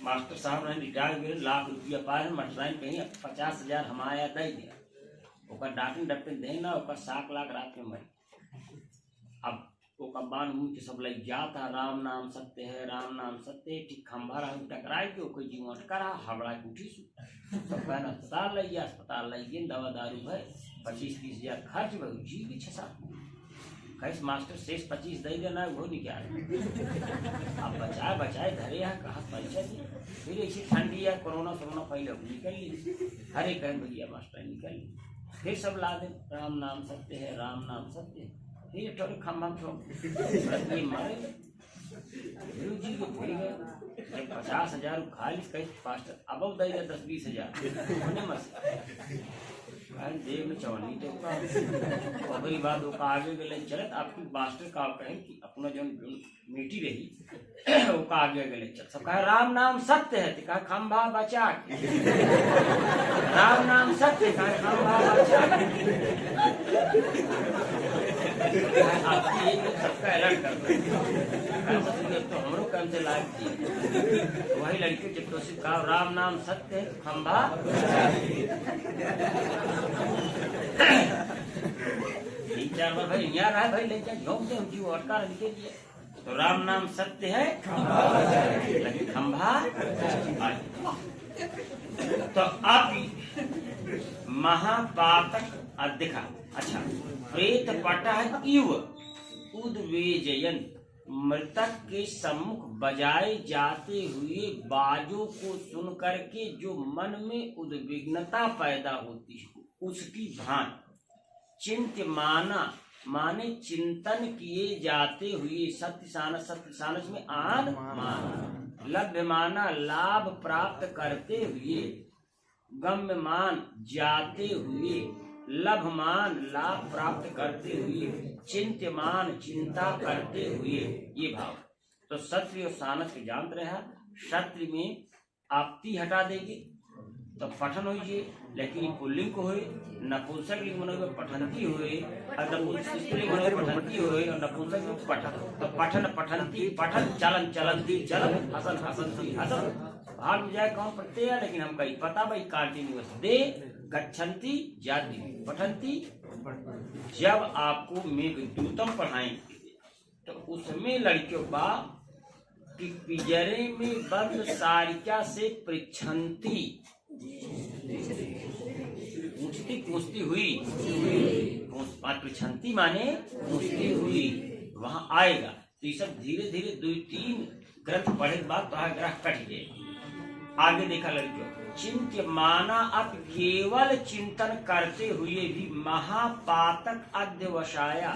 मास्टर साहब ने रिटायर हुए, लाख रुपया पाए, मटराइन कहीं 50,000 हमाया दे दिया, डांटन डपटन देना, 7 लाख रात में मरी। वो कम्बान मुँह के सब लग जाता, राम नाम सत्य है, राम नाम सत्य है। ठीक खंभा रहा टकराए के कोई जीव अटका रहा, हबड़ा के उठी सब कहना अस्पताल लग गया, अस्पताल लग गए, दवा दारू है, 25-30 हजार खर्च भाई जी भी 6-7 कैस मास्टर शेष 25 दे देना वो नहीं क्या अब बचाए धरे यहाँ कहाँ पैसा दी। फिर ऐसी ठंडी है, कोरोना पहले निकल ली, हरे कहें भैया मास्टर निकल ली। फिर सब ला दे राम नाम सत्य है, राम नाम सत्य है। फिर थोड़े खम्भा मारे गुरु जी को भूल गए, 50,000 खा ली कहीं मास्टर अब दे 10-20 हजार देव में चवनी तो अगली बात वो आगे गले चलत आपकी मास्टर का कहे कि अपना जो मीठी रही वो का आगे गले चल सब कहे राम नाम सत्य है, कहा खंभा बचा के राम नाम सत्य, कहा खंभा बचा आपकी सबका अलर्ट कर तो हमरो काम से लायक थी। वही लड़की जब तो सिर्फ कहा राम नाम सत्य है, खंभा 3-4 बार भाई यहाँ रहा भाई ले जाए झोंक दे उनकी अटका लिखे दिए तो राम नाम सत्य है, लेकिन खंभा। तो अब महापातक दिखा अच्छा प्रेत पटह इव उद्वेजयन मृतक के सम्मुख बजाए जाते हुए बाजों को सुन करके जो मन में उद्विग्नता पैदा होती है उसकी भान चिंत्यमाना माने चिंतन किए जाते हुए सत्य में आन मान लभ्यमाना लाभ प्राप्त करते हुए गम्यमान जाते हुए लभमान लाभ प्राप्त करते हुए चिंत्यमान चिंता करते हुए ये भाव। तो सत्य और सानस के जानते रहा सत्य में आपती हटा देगी तो पठन होइए, लेकिन पुल्लिंग को होए नपुंसक लिंग मनोगे पठनती होए और नपुंसक लिंग मनोगे पठनती होए और नपुंसक लिंग पठन तो पठन पठनती पठन चलन चलनती चलन हसन हसनती हसन भाग में जाए कौन पढ़ते हैं, लेकिन हम कहीं पता भाई कंटिन्यूअस दे गच्छन्ति जाति पठनती। जब आपको मेघदूतम पढ़ाएंगे तो उसमें लड़कियों का कि पिंजरे में बंद सारिका से पृच्छन्ति पूछती हुई पृच्छन्ति माने पूछती हुई वहां आएगा। तो ये सब धीरे धीरे 2-3 ग्रंथ पढ़े के बाद तो ग्रह कट जाए। आगे देखा लड़कियों चिंत्यमाना अब केवल चिंतन करते हुए भी महापातक अध्यवसाया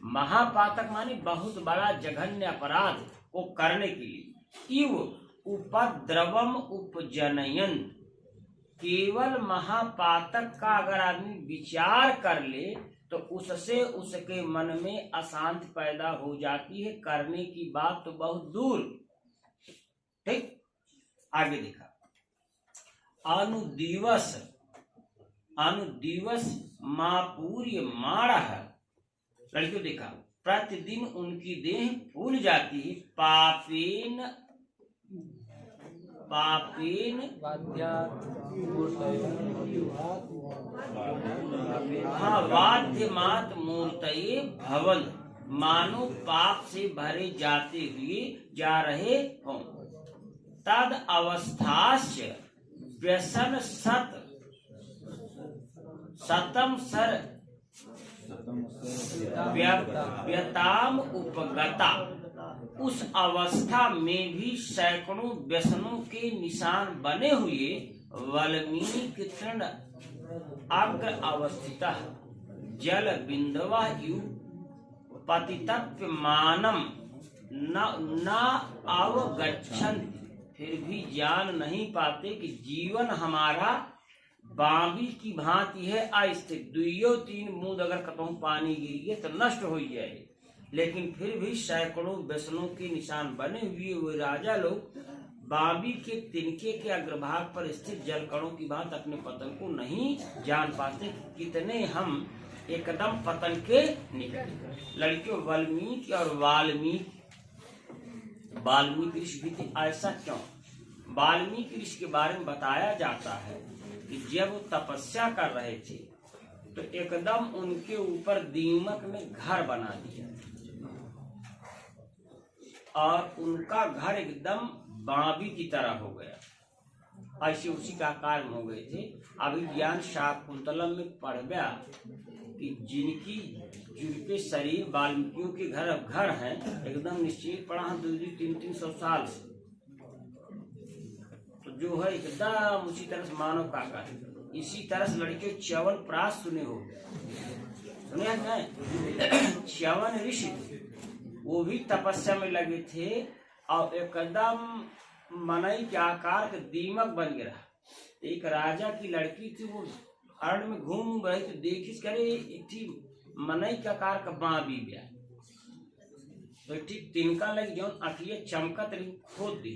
महापातक माने बहुत बड़ा जघन्य अपराध को करने के लिए इव उपद्रवम उपजनयन केवल महापातक का अगर आदमी विचार कर ले तो उससे उसके मन में अशांति पैदा हो जाती है, करने की बात तो बहुत दूर। ठीक आगे देखा अनुदिवस मापूर्य माड़ा है लड़कियों देखा प्रतिदिन उनकी देह फूल जाती है पापेन वाद्यमात मूर्तये भवन मानो पाप से भरे जाते हुए जा रहे हों। तद अवस्थास्य व्यसन सतम सर व्यताम उपगता उस अवस्था में भी सैकड़ों व्यसनों के निशान बने हुए वाल्मीकि तृण अग्र अवस्थित जल बिंदवा यु पतितत्व मानम न अवगच्छन्ति फिर भी जान नहीं पाते कि जीवन हमारा बांबी की भांति है अस्थिर 2-3 बूंद अगर कतहु पानी गिरिए तो नष्ट हो जाए, लेकिन फिर भी सैकड़ों व्यसनों के निशान बने हुए वे राजा लोग बांबी के तिनके के अग्रभाग पर स्थित जल कणों की बात अपने पतन को नहीं जान पाते कितने हम एकदम पतन के निकले। लड़कियों वाल्मीकि और वाल्मीकि ऋषि भी थे। ऐसा क्यों? वाल्मीकि ऋषि के बारे में बताया जाता है कि जब वो तपस्या कर रहे थे तो एकदम उनके ऊपर दीमक ने घर बना दिया और उनका घर एकदम बाबी की तरह हो गया, ऐसे उसी का आकार में हो गए थे। अभिज्ञान शाकुंतलम में पढ़ गया कि जिनके शरीर वाल्मीकियों के घर हैं, एकदम निश्चित पड़ा 200-300 साल से, तो जो है एकदम उसी तरह से मानव का आकार। इसी तरह से लड़के च्यवनप्राश सुने हो, सुने हैं? च्यवन ऋषि वो भी तपस्या में लगे थे और एकदम मनई के आकार के दीमक बन गया। एक राजा की लड़की थी, वो अरण में घूम रही तो देखी करे एक थी मनई के आकार का बाबी ब्याह, तो ठीक तिनका लगी जो अखिए चमकत रही, खोद दी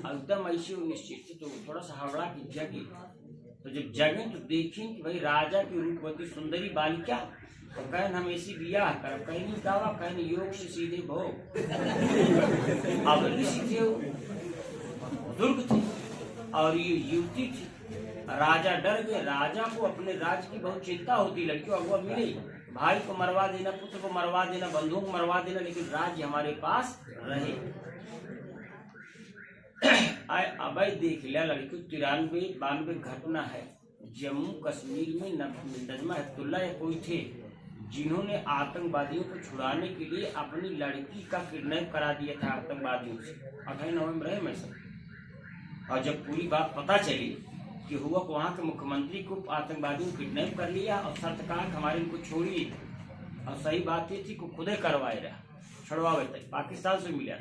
एकदम ऐसे निश्चित थी। तो थोड़ा सा हवड़ा की जगी, तो जब जगे तो देखी कि भाई राजा की रूपवती सुंदरी बालिका, तो कहन हम ऐसी बियाह कर, कहीं दावा कहन योग से सीधे भोग। अब ऋषि थे, दुर्ग थे और ये युवती थी। राजा डर गए, राजा को अपने राज्य की बहुत चिंता होती, लड़कियों अगुआ मिले, भाई को मरवा देना, पुत्र को मरवा देना, बंधुओं को मरवा देना, लेकिन राज्य हमारे पास रहे। अब देख लिया लड़की 93-92 घटना है। जम्मू कश्मीर में नजमा हिब्तुल्लाह या कोई थे जिन्होंने आतंकवादियों को छुड़ाने के लिए अपनी लड़की का किडनैप करा दिया था आतंकवादियों से। 28 नवंबर में सब, और जब पूरी बात पता चली कि हुआ को वहाँ के मुख्यमंत्री को आतंकवादियों ने किडनैप कर लिया और शर्त कहा कि हमारे इनको छोड़िए, और सही बात ये थी कि खुदे करवाए रहा, छुड़वावे तक पाकिस्तान से मिला।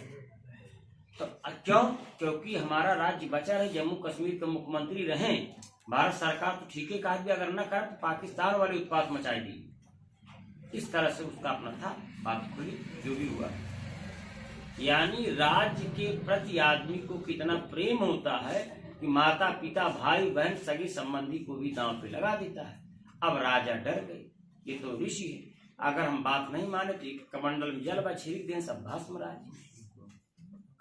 तो क्यों? क्योंकि हमारा राज्य बचा रहे, जम्मू कश्मीर के मुख्यमंत्री रहे, भारत सरकार तो ठीक है कहा भी अगर न कर तो पाकिस्तान वाले उत्पात मचाई दी। इस तरह से उसका अपना था, बात खुली जो भी हुआ। यानी राज्य के प्रति आदमी को कितना प्रेम होता है कि माता पिता भाई बहन सगे संबंधी को भी दांव पे लगा देता है। अब राजा डर गए, ये तो ऋषि है, अगर हम बात नहीं माने तो एक कमंडल में जलवा छिड़क दें सब भस्म राज।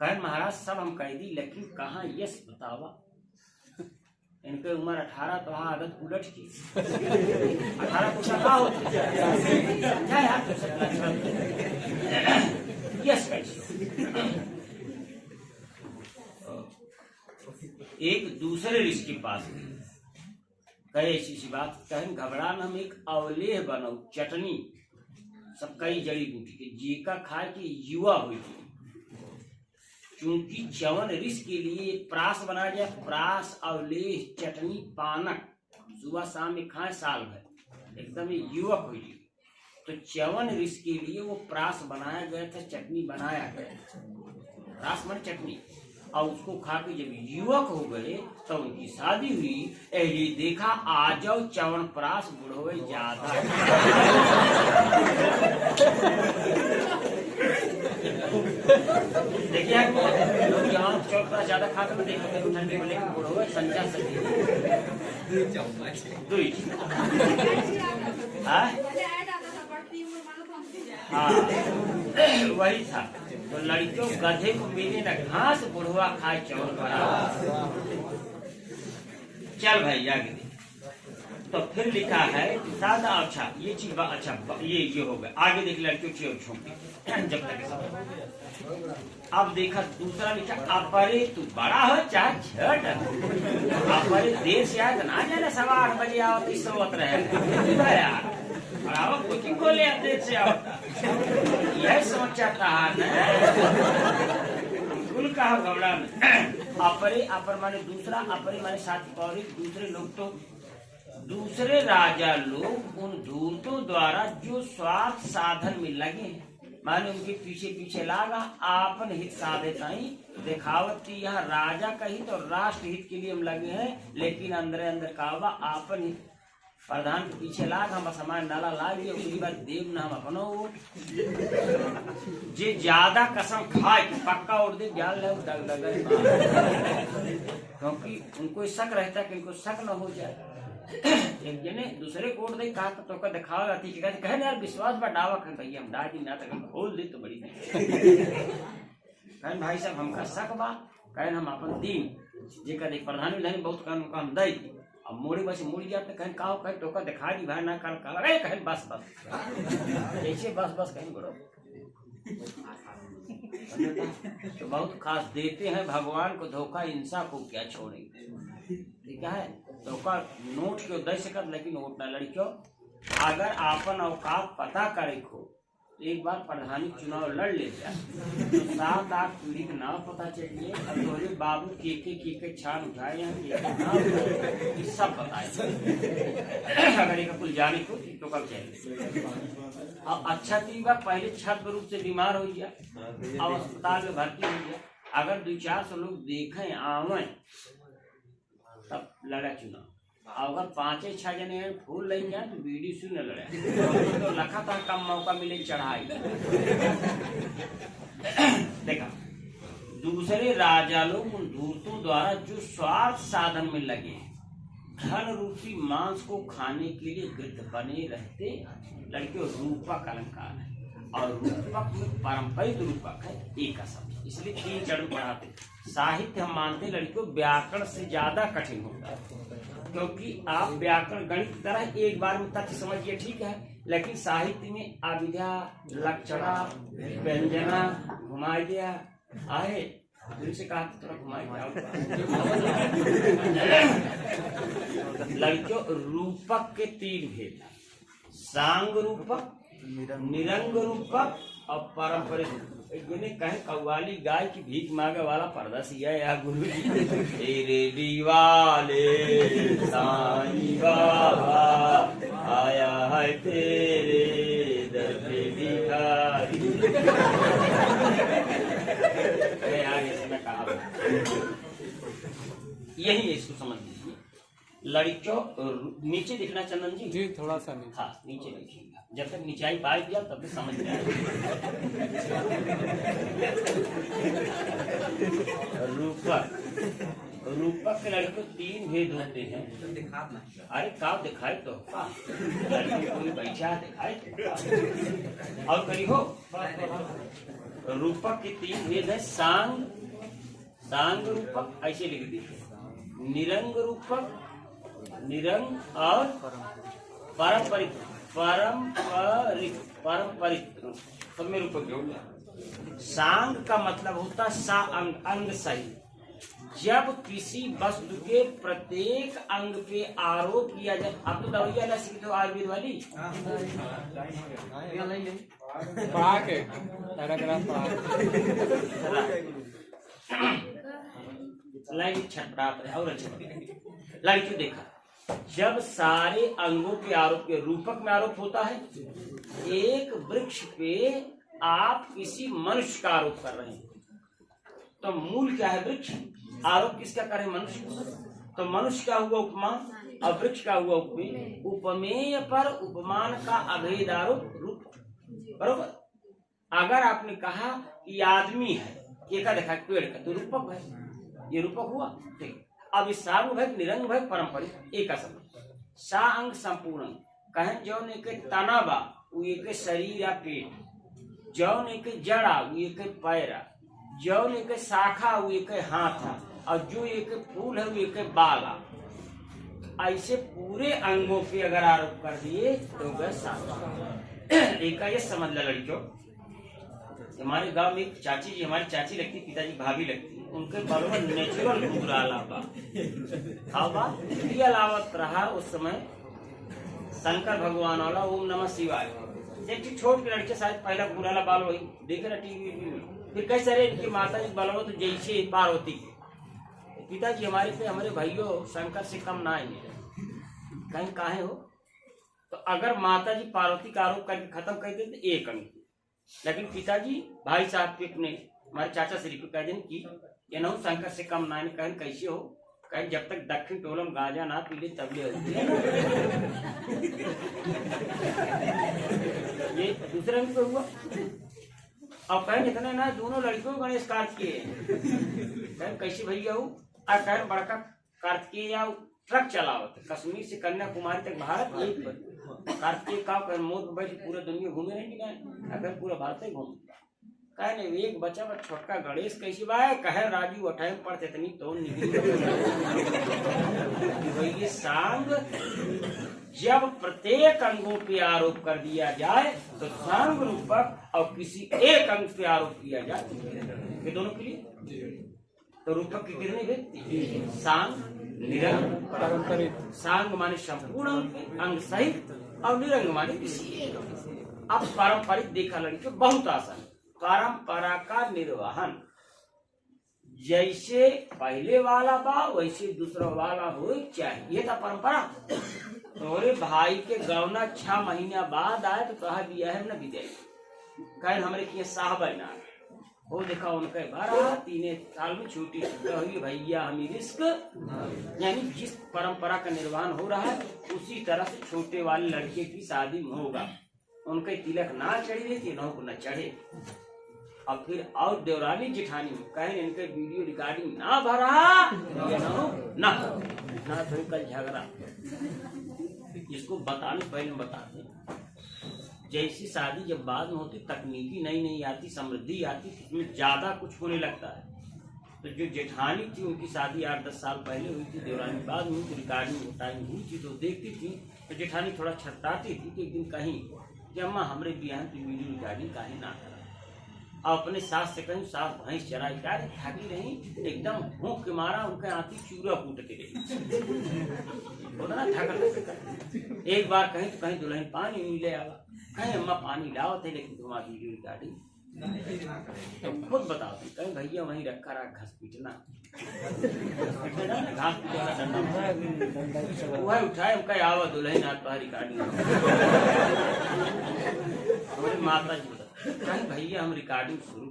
कहे महाराज सब हम कैदी, लेकिन कहाँ यश बतावा, इनके उम्र 18 तो हाँ आदत उलट की 18 को क्या होती यश कैसे। एक दूसरे ऋषि के पास गई, कहे ऐसी सी बात, कहें घबरा न, हम एक अवलेह बनाओ चटनी सब कई जड़ी बूटी के जीका खाए के युवा हुई थी। चूंकि च्यवन ऋषि के लिए प्रास बनाया जाए, प्रास अवलेह चटनी पानक सुबह शाम में खाए साल भर, एकदम युवक हुई। तो च्यवन ऋषि के लिए वो प्रास बनाया गया था, चटनी बनाया गया, प्रास मन चटनी, और उसको खा के जब युवक हो गए तो उनकी शादी हुई। ये देखा आ जाओ च्यवन प्रास बुढ़ो ज्यादा देखिए लोग यहाँ चौक ज्यादा खाते में देखते ठंडे में, लेकिन बुढ़ो संजा सके हाँ वही था। तो लड़कियों गधे को मिले न घास, बुढ़वा खाए चौर बड़ा। चल भाई आगे देख, तो फिर लिखा है दादा, अच्छा ये चीज अच्छा ये हो गया, आगे देख लड़कियों की छोटी जब तक। अब देखा दूसरा लिखा, अपरे तू बड़ा हो चाहे छठ, अपरे देर से आए तो ना जाने 8:15 बजे आओ, 30 रहे यार कोचिंग को ले देर से आओ, यह सोचा था कुल कहा घबरा में। अपरे अपर माने दूसरा, अपरे माने साथी पौरी, दूसरे लोग तो दूसरे राजा लोग उन धूर्तों द्वारा जो स्वार्थ साधन में लगे, माने उनके पीछे पीछे लागा, आपन हित साधे नहीं दिखावत थी। यहाँ राजा का हित और राष्ट्र हित के लिए हम लगे हैं, लेकिन अंदर अंदर कावा आपन हित प्रधान के पीछे लाग, हम समान नाला लाग गए, उसकी बात देव न हम अपनो जे ज्यादा कसम खाए पक्का उड़ दे ज्ञान ले क्योंकि उनको शक रहता है कि इनको शक न हो जाए। एक जने दूसरे को उड़ दे कहा तो दिखावा जाती कहे यार विश्वास पर डावा कर भैया हम डाजी ना तक खोल दे तो बड़ी कहे भाई साहब हमका शक बा, कहे हम अपन दीन जे कहे प्रधान बहुत काम हम दई, अब मोड़ी बस मुड़ गया तो कहीं कहो कहीं टोका दिखा दी भाई ना कल कल कहीं बस बस ऐसे बस बस कहीं बड़ो तो बहुत खास देते हैं भगवान को धोखा, इंसान को क्या छोड़ेंगे। ठीक है, धोखा नोट क्यों दे सकत, लेकिन वोट ना लड़कियों अगर आपन औकात पता करे को एक बार प्रधानी चुनाव लड़ ले जाए तो 7-8 पीढ़ी का नाम पता चलिए। अब तोहरे बाबू के छान उठाए हैं, ये सब बताए अगर एक कुल जाने को तो कब चाहिए। अब अच्छा तीन बार पहले छत रूप से बीमार हो गया, अब अस्पताल में भर्ती हो गया। अगर 200-400 लोग देखें आवे तब लड़ा चुनाव। अगर 5-6 जने फूल ले गया तो बीडी सुन लड़े तो लखा था कम मौका मिले चढ़ाई। देखा दूसरे राजा लोग उन धूर्तों द्वारा जो स्वार्थ साधन में लगे धन रूपी मांस को खाने के लिए गिरध बने रहते। लड़कियों रूपक अलंकार है और रूपक में पारंपरिक रूपक है एक शब्द, इसलिए 3 चरण पढ़ाते। साहित्य हम मानते लड़कियों व्याकरण से ज्यादा कठिन होता है, क्योंकि आप व्याकरण गणित की तरह एक बार में तथ्य समझिए ठीक है, लेकिन साहित्य में अविद्या लक्षणा व्यंजना घुमाई दिया आए तुमसे कहा थोड़ा घुमाई लड़कियों रूपक के 3 भेद, सांग रूपक, निरंग रूपक और पारंपरिक। कहे कव्वाली गाय की भीख मांगे वाला पर्दा सिया या गुरु जी तेरे दीवाले साईं बाबा आया है तेरे दर पे भिखारी। यही है, इसको समझ लीजिए। लड़कियों नीचे दिखना चंदन जी थोड़ा सा नीचे। हाँ नीचे देखिएगा, जब तक निचाई पाई दिया तब तक समझ में आएगा। रूपक के लड़के 3 भेद होते हैं। अरे का दिखाई तो लड़की कोई बैठा दिखाई तो और करी हो। रूपक के 3 भेद है, सांग रूपक ऐसे लिख दीजिए, निरंग रूपक, निरंग और पारंपरिक सब में रूपक जोड़। सांग का मतलब होता सा अंग, अंग सही। जब किसी वस्तु के प्रत्येक अंग पे आरोप किया जाए, आप तो दवाइयाँ ना सीखते हो आयुर्वेद वाली पढ़ा के पैराग्राफ छटपटात और लड़की देखा जब सारे अंगों के आरोप के रूपक में आरोप होता है। एक वृक्ष पे आप किसी मनुष्य का आरोप कर रहे हैं तो मूल क्या है, वृक्ष। आरोप किसका कर रहे हैं, मनुष्य। तो मनुष्य का हुआ उपमान और वृक्ष का हुआ उपमेय। उपमेय पर उपमान का अभेद आरोप रूप, बरोबर। अगर आपने कहा कि आदमी है, ये का देखा पेड़ का, तो रूपक है, ये रूपक हुआ। ठीक, अब इस सांग भय निरंग भय पारंपरिक एक शब्द। सा अंग संपूर्ण कहें जौन एक तना बा वो एक शरीर या पेट, जौन एक जड़ा वो एक पैरा, जौन एक शाखा वो एक हाथ और जो एक फूल है वो एक बाला। ऐसे पूरे अंगों पे अगर आरोप कर दिए तो गए एक ये समझ ला लड़कियों। हमारे गांव में एक चाची जी, हमारी चाची लगती, पिताजी भाभी लगती, उनके बालों में नेचुरल अलावत रहा। उस समय शंकर भगवान वाला ओम नमः शिवाय, एक छोट के लड़के शायद पहला गुराला बाल वही देखे ना टीवी में। फिर कैसे अरे इनकी माता जी बालों तो जैसे पार्वती के पिताजी हमारे पे, हमारे भाइयों शंकर से कम ना आएंगे, कहीं काहे हो। तो अगर माता जी पार्वती का आरोप करके खत्म कर देते एक अंग, लेकिन पिताजी भाई साहब के अपने हमारे चाचा श्री को कह दें कि ये न शंकर से कम ना, कहें कैसे हो, कहें जब तक दक्षिण टोलम गाजा ना पीले तबले ये दूसरे अंक पे हुआ। अब कहें इतने ना दोनों लड़कियों को गणेश कार्तिकेय कहें कैसे भैया हो, और कहें बड़का कार्तिकेय या ट्रक चलावत कश्मीर से कन्याकुमारी तक भारत एक कार्तिकेय का कहें मोट बैठ पूरे दुनिया घूमे रहेंगे, अगर पूरा भारत ही घूम कहे नहीं एक बच्चा पर छोटका गणेश कैसी बाय कहे राजू अठाई पढ़ते इतनी तो निकली। सांग जब प्रत्येक अंगों पे आरोप कर दिया जाए तो सांग रूपक और किसी एक अंग पे आरोप किया जाए ये दोनों के लिए तो रूपक की कितनी व्यक्ति सांग निरंग पारंपरिक सांग माने संपूर्ण अंग सहित और निरंग माने किसी एक अंग। अब पारंपरिक देखा लड़की बहुत आसान परंपरा का निर्वहन जैसे पहले वाला बा वैसे दूसरा वाला हो चाहिए था परंपरा। तोरे भाई के गौना 6 महीना बाद आए तो कहा बिया है न विजय कह हमारे किए साहब ना वो देखा उनके 3 साल में छोटी हुई भैया हम रिस्क यानी जिस परंपरा का निर्वहन हो रहा है उसी तरह से छोटे वाले लड़के की शादी में होगा। उनके तिलक ना चढ़ी रही थी न न चढ़े और फिर और देवरानी जेठानी कहें इनके वीडियो रिकॉर्डिंग ना भरा ना तो कल झगड़ा इसको बताने पहले बताते जैसी शादी जब बाद में होती तकनीकी नई आती समृद्धि आती इसमें ज्यादा कुछ होने लगता है। तो जो जेठानी थी उनकी शादी 8-10 साल पहले हुई थी देवरानी बाद में हुई रिकॉर्डिंग टाइम हुई थी तो देखती थी तो जेठानी थोड़ा छटताती थी तो एक दिन कहीं कि अम्मा हमरे बिहान की वीडियो रिकॉर्डिंग काहे ना करा और अपने सास से कहीं सास भैंस चराई क्या थकी रही एकदम भूख के मारा उनके आती चूरा कूटती रही बोला ना थक एक बार कहीं तो कहीं दुल्हन पानी मिले आवा कहीं अम्मा पानी लाओ थे लेकिन तुम्हारी वीडियो रिकॉर्डिंग तो खुद बताओ कहीं भैया वहीं रखा रहा घास पीटना घास पीटना वह उठाए उनका आवा दुल्हन आज तुम्हारी रिकॉर्डिंग हमारी माता जी कहीं भैया हम रिकॉर्डिंग शुरू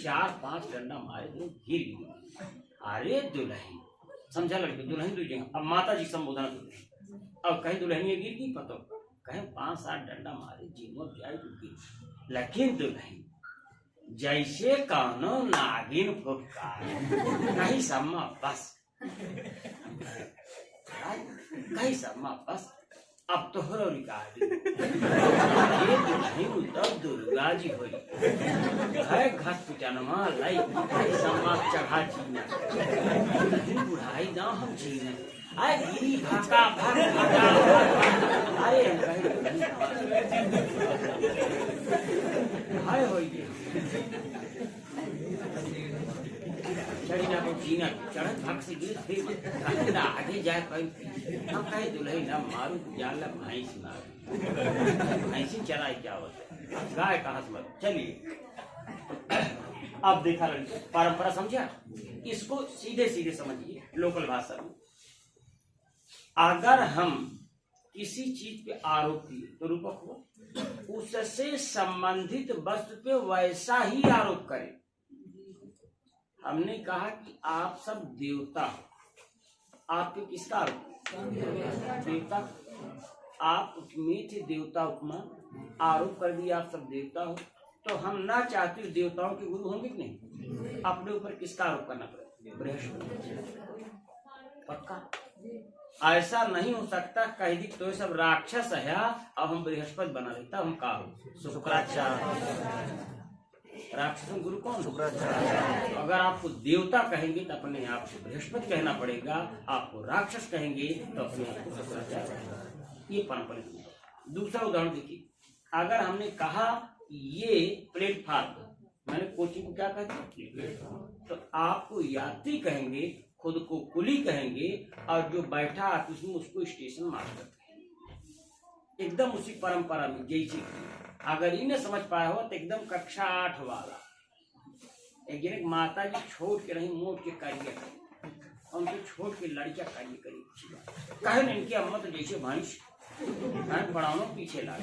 4-5 डंडा मारे तो गिर गई। अरे दुल्हन समझा लड़के दुल्हन तुझे अब माता जी संबोधन अब कहीं दुल्हन ये गिर गई पतो कहीं 5-7 डंडा मारे जीवन जाए तो गिर लेकिन दुल्हन जैसे कानो नागिन फुफकार कहीं सम्मा बस कहीं सम्मा बस अब तो हो रिकॉर्डिंग ये दुल्हन तब दुर्गा जी हुई है घास पिटानमा लाई सम्मा चढ़ा जीना बुढ़ाई ना हम जीना आए गिरी भागा भागा अरे हाय हो चढ़ी ना तो जीना चढ़ भाग से गिर फिर आगे जाए हम कहे दुल्हन ना मारू जाला भैंस मारू भैंसी चराई क्या होता है गाय का हसमत चलिए अब देखा लड़की परंपरा समझा इसको सीधे सीधे समझिए लोकल भाषा में अगर हम किसी चीज पे आरोप किए तो रूपक हुआ उससे संबंधित वस्तु पे वैसा ही आरोप करें। हमने कहा कि आप सब देवता हो आप पे किसका आरोप देवता आप में थे देवता उपमान आरोप कर दिया आप सब देवता हो तो हम ना चाहते देवताओं के गुरु होंगे कि नहीं अपने ऊपर किसका आरोप करना पड़ेगा बृहस्पति पक्का ऐसा नहीं हो सकता कह दी तो सब राक्षस है अब हम बृहस्पति बना लेता हम का हो शुक्राचार्य राक्षसों गुरु कौन शुक्राचार्य। अगर आपको देवता कहेंगे तो अपने आप को बृहस्पति कहना पड़ेगा आपको राक्षस कहेंगे तो अपने आप को शुक्राचार्य ये परंपरिक। दूसरा उदाहरण देखिए अगर हमने कहा ये प्लेटफार्म मैंने कोचिंग को क्या कहते तो आपको यात्री कहेंगे खुद को कुली कहेंगे और जो बैठा उसमें उसको स्टेशन मास्टर कहेंगे एकदम उसी परंपरा में जैसे अगर इन्हें समझ पाया हो तो एकदम कक्षा 8 वाला एक माता जी छोड़ के नहीं मोट के कार्य करें उनको छोड़ के लड़कियां कार्य करें कहे इनकी अम्मा तो जैसे भैंस पढ़ाओ पीछे ला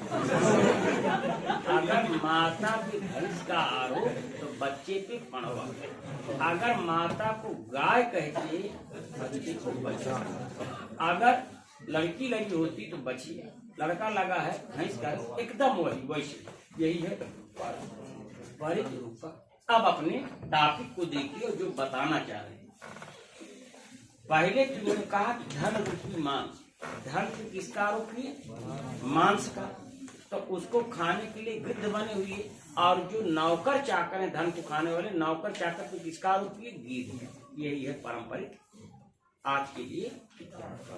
अगर माता पे भैंस का आरोप तो बच्चे पे पड़वा अगर माता को गाय कहते बच्चे को बच्चा अगर लड़की लगी होती तो बचिया लड़का लगा है भैंस का एकदम वही वैसे यही है परिरूपक। अब अपने टॉपिक को देखिए जो बताना चाह रहे हैं पहले तुमने कहा कि धन रूपी मांस धन से किसका आरोप किए मांस का तो उसको खाने के लिए गिद्ध बने हुए और जो नौकर चाकर है धन को खाने वाले नौकर चाकर को किसका आरोप किए गिद्ध यही है पारंपरिक आज के लिए।